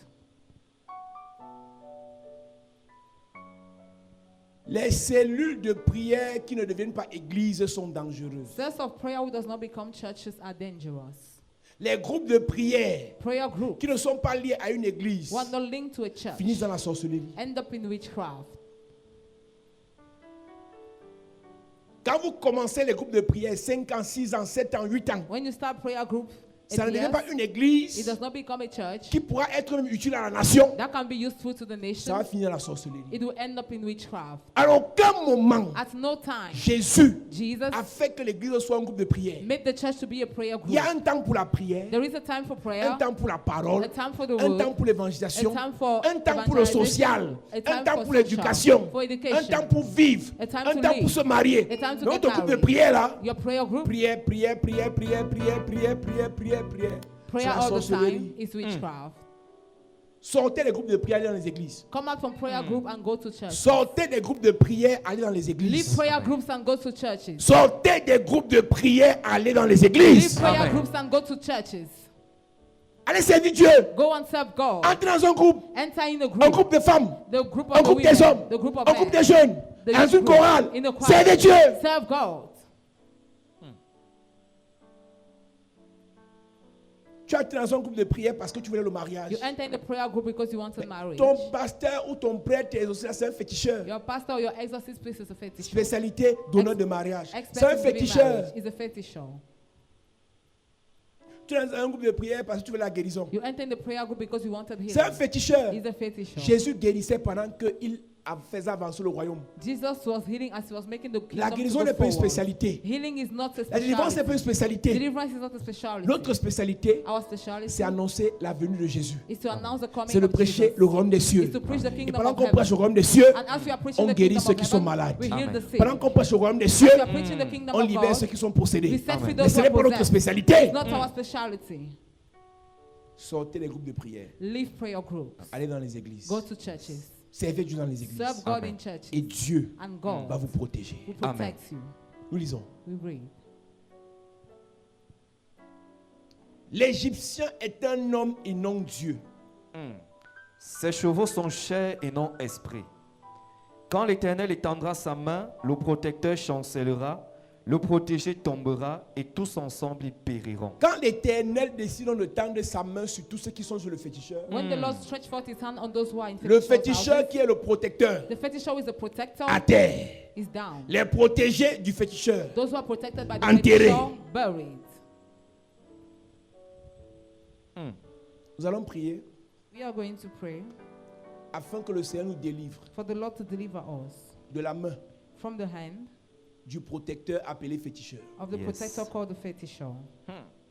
Les cellules de prière qui ne deviennent pas églises sont dangereuses. Cells of prayer who does not become churches are dangerous. Les groupes de prière Prayer groups qui ne sont pas liés à une église who are not linked to a church finissent dans la sorcellerie. end up in witchcraft. Quand vous commencez les groupes de prière, 5 ans, 6 ans, 7 ans, 8 ans, When you start prayer group, ça ne devient years, pas une it église does not become a church qui pourra être même utile à la nation. that can be useful to the Ça va nation. finir dans la sorcellerie. It will end up in witchcraft. À aucun moment, At no time, Jésus Jesus a fait que l'église soit un groupe de prière. made the church to be a prayer Il y group. a un temps pour la prière, There is a time for prayer, un temps pour la parole, a time for the un word, temps pour l'évangélisation, a time for un temps pour le social, a time un temps for pour social, l'éducation, for un education, temps pour vivre, a time un to temps live, pour se marier. a time to Notre get groupe de married. prière là, Your prayer group, prière, prière, prière, prière, prière, prière, prière, prière, prière. prayer C'est la all the sorcellerie. time is witchcraft. Sortez les groupes de prière, allez dans les églises. Come out from prayer group and go to church. Sortez des groupes de prière, allez dans les Leave églises. prayer groups and go to churches. Sortez des groupes de prière, allez dans les Leave églises. prayer Amen. groups and go to churches. Allez servir Dieu. Go and serve God. Entrez dans un groupe. Enter in a Un group. group de femmes. The group Un of the groupe des women. hommes. The group of Un groupe men. des jeunes. The Dans youth une group. chorale. In a choir. Servez Dieu. Serve God. Tu as été dans un groupe de prière parce que tu voulais le mariage. You enter in the prayer group because you wanted marriage. Ton pasteur ou ton prêtre, c'est un féticheur. Your pastor or your exorcist priest is a fetish. Spécialité donneur de mariage. C'est Expert un in giving féticheur. marriage is a fetisher. Tu es dans un groupe de prière parce que tu veux la guérison. You enter in the prayer group because you wanted C'est un healing. féticheur. He's a fetisher. Jésus guérissait pendant qu'il faisait avancer le royaume. Jesus was healing as he was making the kingdom La to guérison go n'est pas une forward. spécialité. Healing is not a La délivrance n'est pas une specialty. spécialité. Deliverance is not a specialty. Notre spécialité, Our specialty c'est annoncer la venue de Jésus. is to announce the coming C'est de of prêcher Jesus. le royaume des Is cieux. to preach the Et kingdom pendant of qu'on prêche heaven. le royaume des cieux, And as we are preaching on the guérit kingdom ceux of qui sont heaven, malades. we heal the Amen. sick. Pendant qu'on prêche le royaume des As cieux, we are preaching the kingdom on of libère ceux God, qui sont we possédés. set free Mais those ce who n'est are pas notre possessed. spécialité. It's not our specialty. Sortez les groupes de prière. Leave prayer groups. Allez dans les églises. Go to churches. Servez Dieu dans les églises. Serve God Amen. in churches. Et Dieu And God va vous protéger. will Amen. protect you. Nous lisons. We read. L'Égyptien est un homme et non Dieu. Ses chevaux sont chair et non esprit. Quand l'Éternel étendra sa main, le protecteur chancellera, le protégé tombera et tous ensemble ils périront. Quand l'Éternel décide de tendre sa main sur tous ceux qui sont sur le féticheur, When the Lord stretch forth his hand on those who are in le fetisher's féticheur houses, qui est le protecteur the fetisher who is the protector à terre, is down. les protégés du féticheur, Those who are protected by the Enterré. fetisher, buried. nous allons prier We are going to pray afin que le Seigneur nous délivre for the Lord to deliver us de la main from the hand du protecteur appelé féticheur. of the Yes. protector called the fetisher.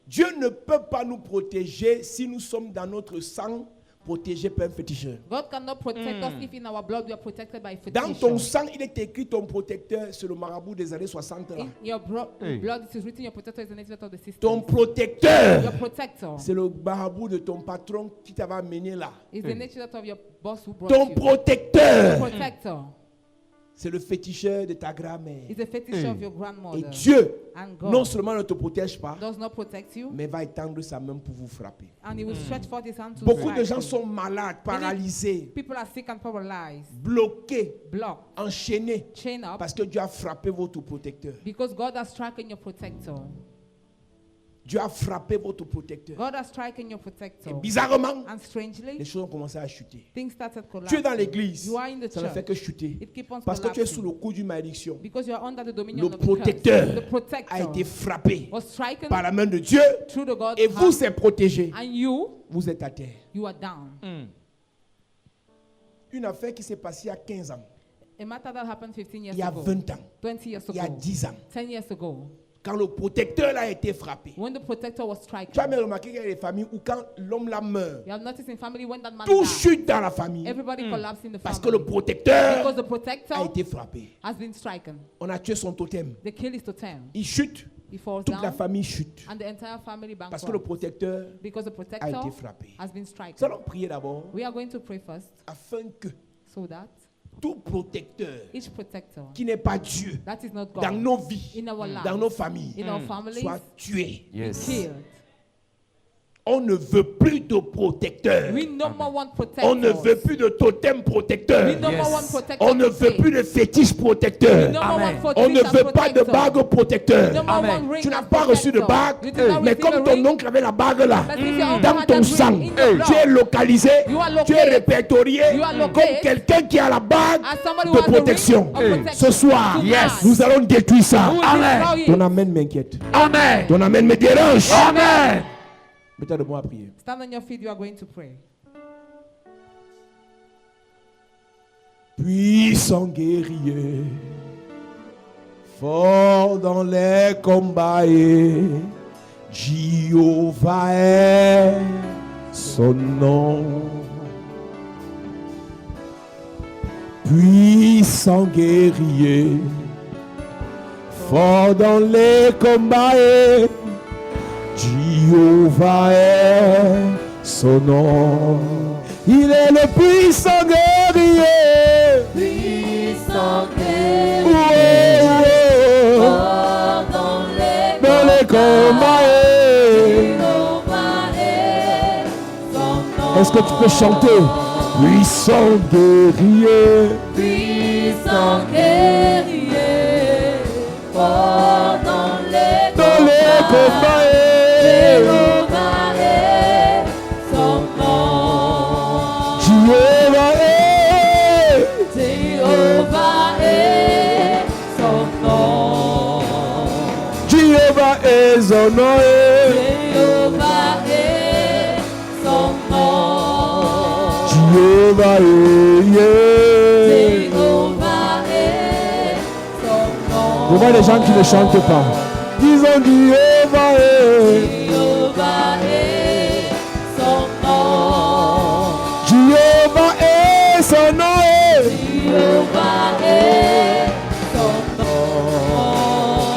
Dieu ne peut pas nous protéger si nous sommes dans notre sang protégés par un féticheur. God cannot protect us if in our blood we are protected by a Dans ton fetisher. sang, il est écrit ton protecteur, c'est le marabout des années 60 là. In your Hey. blood, it is written your protector is the native of the system. Ton protecteur, Your protector c'est le marabout de ton patron qui t'avait amené là. is the nature of your boss who brought Ton you. protecteur, Protector c'est le féticheur de ta grand-mère. is the fetisher of your Et grandmother. Dieu, And God non seulement ne te protège pas, does not protect you, mais va étendre sa main pour vous frapper. and He will stretch forth His hand to Beaucoup de strike gens you. sont malades, paralysés, People are sick and paralyzed, bloqués, blocked, enchaînés, chained up, parce que Dieu a frappé votre protecteur. because God has stricken your protector. Dieu a frappé votre protecteur. God has stricken your Et protector. bizarrement, And les strangely, choses ont commencé à chuter. things started Tu es collapsing. dans l'église, You are in the ça ne fait church. que chuter. It keeps on Parce que tu es sous collapsing. le coup d'une malédiction. Because you are under the dominion Le of the curse. protecteur The a protector été frappé was stricken par la main de Dieu through the God's et vous, hand, c'est protégé. and Vous êtes à terre. you are down. Une affaire qui s'est passée il y a 15 ans, A matter that happened 15 years il y a ago, 20 ans, 20 years il y a ago, 10 ans. 10 years ago, Quand le protecteur là a été frappé. when the protector was Tu as stricken. même remarqué qu'il y a des familles où quand l'homme là meurt, You have noticed in family when that man tout died, chute dans la famille. everybody collapsed in the Parce que le family. protecteur Because the a protector été frappé. has been stricken. On a tué son totem. The kill is to turn. Il chute, He falls toute la down, famille chute. and the entire family Parce que le bankrupt. protecteur Because the a protector été frappé. has been Nous stricken. allons prier d'abord We are going to pray first afin que so that tout protecteur each protector qui n'est pas Dieu that is not dans God nos vies, in our dans nos lives, familles, in our families, soit tué. Yes. killed. On ne veut plus de protecteur. We no more want protectors. On ne veut plus de totem protecteur. We no more Yes. want protectors. On ne to veut say. plus de fétiche protecteur. We no more Amen. want On ne fetish veut and pas de protector. bague protecteur. No more Amen. want ring Tu n'as and pas reçu de protector. bague, You did not mais receive comme a ton ring, oncle avait la bague là, but since your uncle dans had ton that sang, ring in your blood, tu es localisé, You are tu es located. répertorié You are comme located quelqu'un qui a la bague as somebody who de has the ring protection. of protection. Ce soir, Tonight, nous allons détruire ça. we will Amen. destroy it. Ton amen m'inquiète. Amen. Ton amen me dérange. Amen. Mettez de moi à prier. Stand on your feet, you are going to pray. Puissant guerrier, fort dans les combats, et Jéhovah est son nom. Puissant guerrier, fort dans les combats, et Jéhovah est son nom. Il est le puissant guerrier. Puissant Oh, guerrier, oh, fort dans dans les combats. Jéhovah est son nom. Est-ce que tu peux chanter? Puissant guerrier. Puissant guerrier, fort dans les Combats. Jéhovah est son nom. Jéhovah est. Jéhovah est son nom. Jéhovah est son nom. Jéhovah est son nom. Jéhovah est. Jéhovah est son nom. Je vois des gens qui ne chantent pas. Ils ont dit Jéhovah est. Jéhovah est son nom. Jéhovah est son nom. Jéhovah est son nom.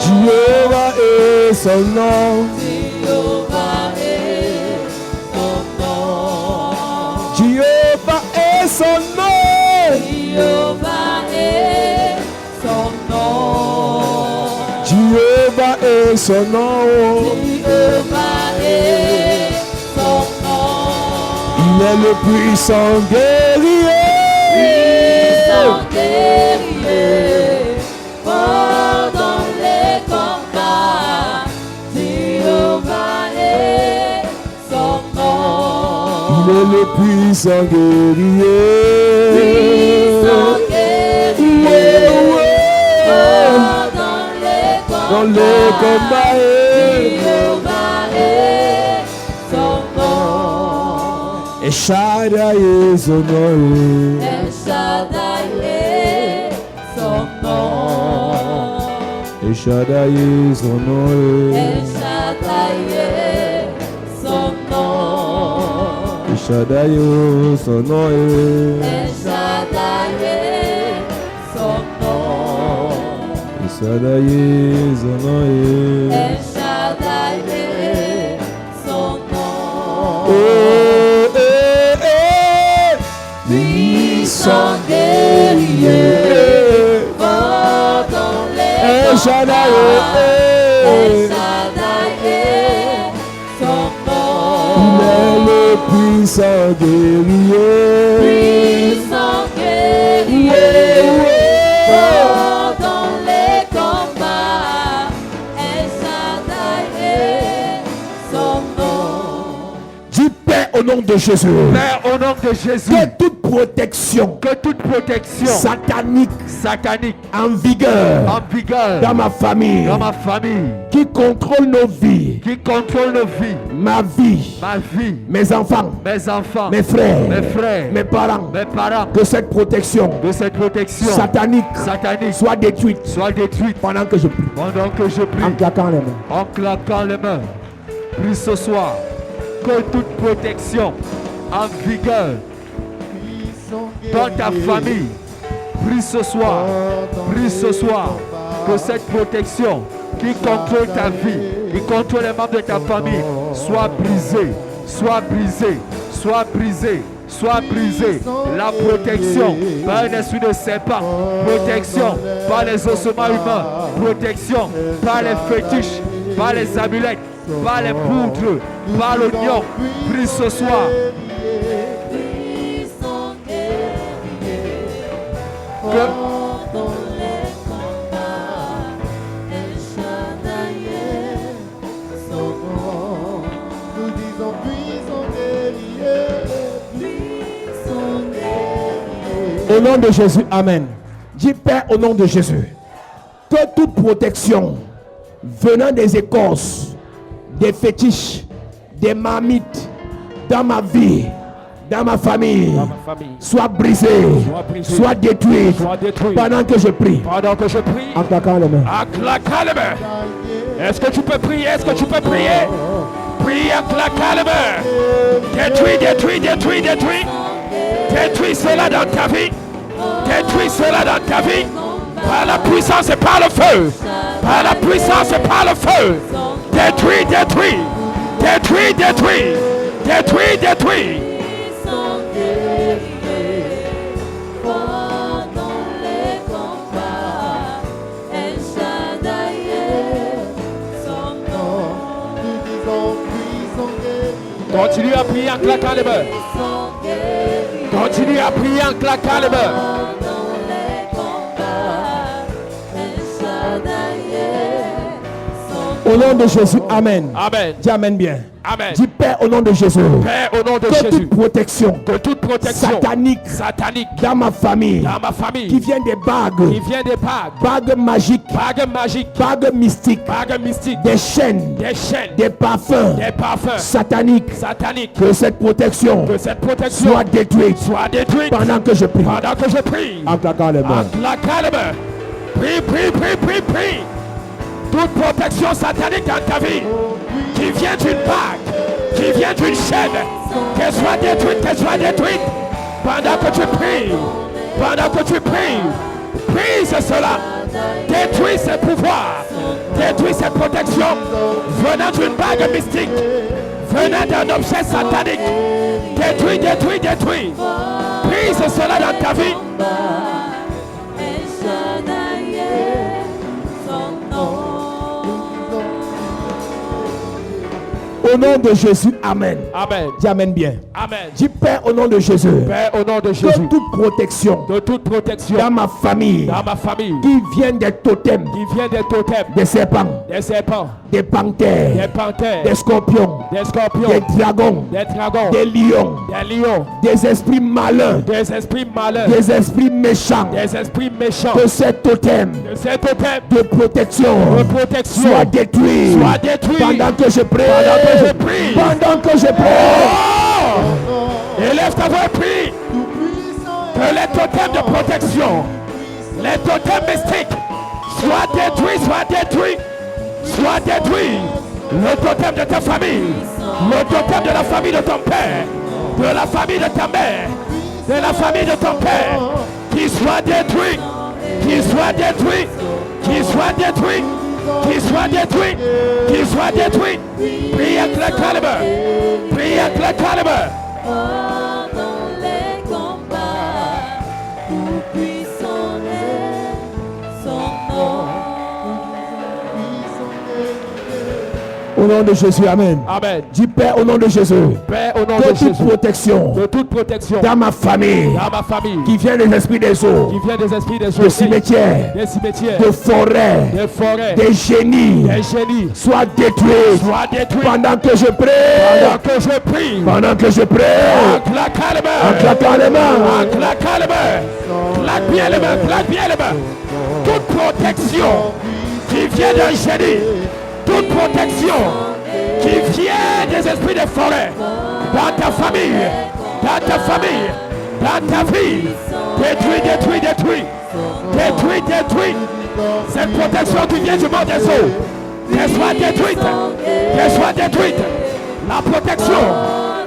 Jéhovah est son nom. Jéhovah est son nom. Jéhovah est son nom. Jéhovah est son nom. Jéhovah est son nom. Jéhovah est son nom. Il est le puissant guerrier. Puissant guerrier, Il est le puissant guerrier. Puissant guerrier. Fort dans les combats. Jéhovah est son nom. Et Shaddai est son nom. El Shaddai est son nom. Et Shaddai est son nom. El Shaddai est son nom. Et Shaddai est son nom. El Shaddai est son nom. Et Shaddai est son nom. El Shaddai est son nom. Puissant guerrier, fort dans les El Shaddai combats. El Shaddai est son Il est nom. le puissant guerrier. Puissant guerrier, fort dans les combats. El Shaddai est son nom. Dis Père au nom de Jésus. Père, au nom de Jésus, Que toute protection que toute protection satanique satanique en vigueur en vigueur dans ma famille, dans ma famille, qui contrôle nos vies, qui contrôle nos vies, ma vie, ma vie, mes enfants, mes enfants, mes frères, mes parents, parents, que cette protection de cette protection satanique satanique soit détruite soit détruite pendant que je prie. pendant que je prie, En claquant les mains. en claquant les mains. Prie ce soir que toute protection en vigueur dans ta famille, prie ce soir, que cette protection qui contrôle ta vie, qui contrôle les membres de ta famille, soit brisée, soit brisée, soit brisée, soit brisée. La protection par un esprit de serpent, protection par les ossements humains, protection par les fétiches, par les amulettes, par les poudres, par l'oignon. Prie ce soir. Puissant guerrier, Que fort dans les combats. El Shaddai est son nom. Nous disons puissant guerrier. Puissant guerrier. Au nom de Jésus, Amen. Dis Père au nom de Jésus. Que toute protection venant des écorces, des fétiches, des marmites, dans ma vie, dans ma famille, soit brisée, soit détruite, pendant que je prie. Pendant que je prie, En claquant les mains. en claquant les mains. Est-ce que tu peux prier? Est-ce que tu peux prier? Prie en claquant les mains. Détruis, détruis, détruis, détruis. Détruis cela dans ta vie. Détruis cela dans ta vie. Par la puissance et par le feu. Par la puissance et par le feu. Détruis, détruis. Détruis, détruis. Détruis, détruis. Puissant guerrier, fort dans les combats. El Shaddai est son nom. Nous disons puissant guerrier. Continue à prier en claquant les mains. Puissant guerrier, Continue à prier en claquant les mains. fort dans les combats. El Shaddai est son nom. Au nom de Jésus, Amen. Amen. Dis Amen bien. Amen. Dis Père au nom de Jésus. Père, au nom de Que Jésus, toute protection que toute protection satanique satanique dans ma famille, dans ma qui famille, vient des qui bagues, vient des bagues, bagues magiques, bagues magiques, bagues mystiques, bagues mystiques, des chaînes, des chaînes, des parfums des parfums sataniques, sataniques, que cette protection que cette protection soit détruite soit détruite pendant que je prie. pendant que je prie. En claquant les mains. En claquant les mains. Prie, prie, prie, prie, prie. Toute protection satanique dans ta vie, qui vient d'une bague, qui vient d'une chaîne, qu'elle soit détruite, pendant que tu pries, pendant que tu pries, brise cela, détruis ses pouvoirs, détruis ses protections, venant d'une bague mystique, venant d'un objet satanique, détruis, détruis, détruis, brise cela dans ta vie. El Shaddai est son nom. Au nom de Jésus, Amen. Amen. Dis Amen bien. Amen. Dis Père, au nom de Jésus, Père, au nom de que Jésus, toute protection de toute protection dans ma famille dans ma famille qui vient des totems, qui vient des totems, des serpents, des serpents, des panthères, des panthères, des scorpions, des scorpions, des dragons, des lions, des lions, des esprits malins, des esprits malins, des esprits méchants, des esprits méchants, que ces totems de ces totems de protection de protection soient détruits soient détruits pendant que je prie. pendant que je prie. Pendant que je prie. Oh! Élève ta voix et prie que les totems de protection, les totems mystiques soient détruits, soient détruits, soient détruits. Le totem de ta famille, le totem de la famille de ton père, de la famille de ta mère, de la famille de ton père, qui soit détruit, qui soit détruit, qui soit détruit, qui soit détruit, qui soit détruit. Prie avec le calme, prie avec le calme. Dans les combats, tout puissant est son nom. Au nom de Jésus, Amen. Amen. Dis Père, au nom de Jésus, Père, au nom que de toute Jésus, protection de toute protection dans ma famille dans ma famille qui vient des esprits des eaux, qui vient des esprits des de eaux, cimetières, des cimetières, de forêts, des forêts, des génies, des génies, soient détruits soient détruits pendant que je prie. pendant que je prie. Pendant que je prie. Claque les En mains, claquant les mains. claque les mains, claque bien les mains, claque bien les mains. Toute protection qui vient d'un génie, toute protection qui vient des esprits des forêts, dans ta famille, dans ta famille, dans ta vie, détruit, détruit, détruit, détruit, détruit. Cette protection qui vient du monde des eaux, qu'elle soit détruite, qu'elle soit détruite. La protection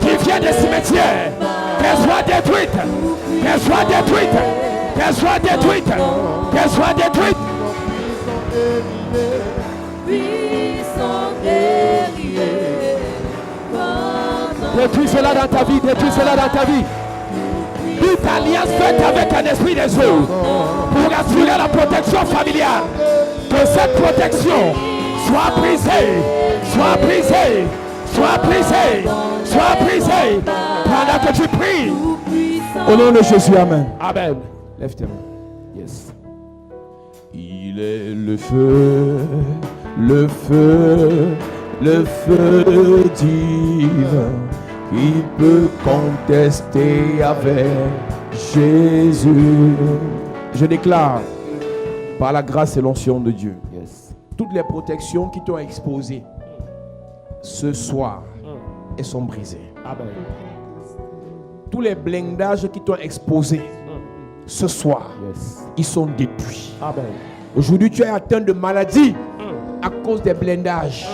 qui vient des cimetières, qu'elle soit détruite, qu'elle soit détruite, qu'elle soit détruite, qu'elle soit détruite. Puissant guerrier, Détruis cela dans ta vie, détruis cela dans ta vie. Toute alliance faite avec un esprit des eaux pour assurer la protection familiale, que cette protection soit brisée, soit brisée, soit brisée, soit brisée pendant que tu pries. Au nom de Jésus, Amen. Amen. Lève tes mains. Yes. Il est le feu, le feu, le feu divin qui peut contester avec Jésus. Je déclare, par la grâce et l'onction de Dieu, toutes les protections qui t'ont exposé ce soir, elles sont brisées. Amen. Tous les blindages qui t'ont exposé ce soir, ils sont détruits. Amen. Aujourd'hui, tu es atteint de maladie à cause des blindages.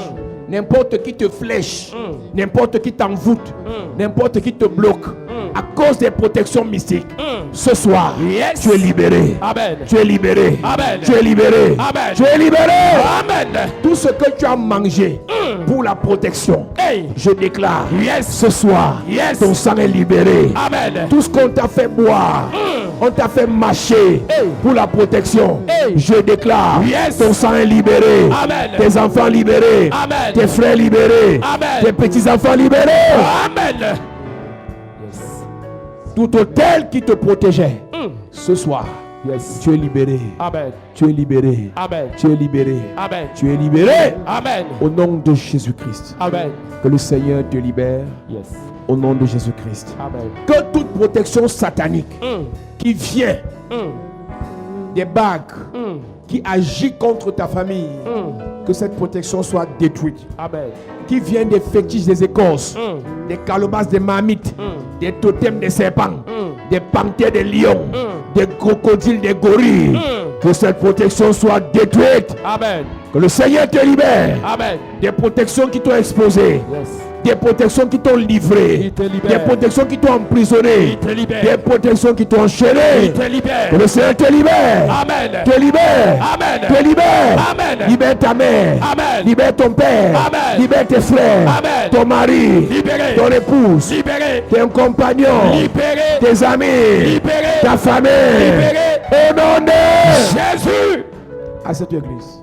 N'importe qui te flèche, n'importe qui t'envoûte, n'importe qui te bloque à cause des protections mystiques. Ce soir, tu es libéré. Amen. Tu es libéré. Amen. Tu es libéré. Amen. Tu es libéré. Amen. Tout ce que tu as mangé pour la protection, Hey. je déclare, Yes. ce soir, Yes. ton sang est libéré. Amen. Tout ce qu'on t'a fait boire, on t'a fait mâcher pour la protection. Hey. Je déclare, Yes. ton sang est libéré. Amen. Tes enfants libérés. Amen. Tes frères libérés. Amen. Tes petits-enfants libérés. Amen. Tout hôtel qui te protégeait, ce soir, tu es libéré. Amen. Tu es libéré. Amen. Tu es libéré. Amen. Tu es libéré. Amen. Au nom de Jésus-Christ. Amen. Que le Seigneur te libère. Yes. Au nom de Jésus-Christ. Amen. Que toute protection satanique qui vient des bagues qui agit contre ta famille, que cette protection soit détruite. Amen. Qui vient des fétiches des écorces, des calebasses des marmites, des totems des serpents, des panthères des lions, des crocodiles des gorilles. Que cette protection soit détruite. Amen. Que le Seigneur te libère. Amen. Des protections qui t'ont exposé. Yes. Des protections qui t'ont livré. Il te libère. Des protections qui t'ont emprisonné. Il te libère. Des protections qui t'ont enchaîné. Il te libère. Que le Seigneur te libère. Amen. Te libère. Amen. Te libère. Amen. Libère ta mère. Amen. Libère ton père. Amen. Libère tes frères. Amen. Ton mari. Libéré. Ton épouse. Libéré. Tes compagnons. Libéré. Tes amis. Libéré. Ta famille. Libéré. Au nom de Jésus. à cette église.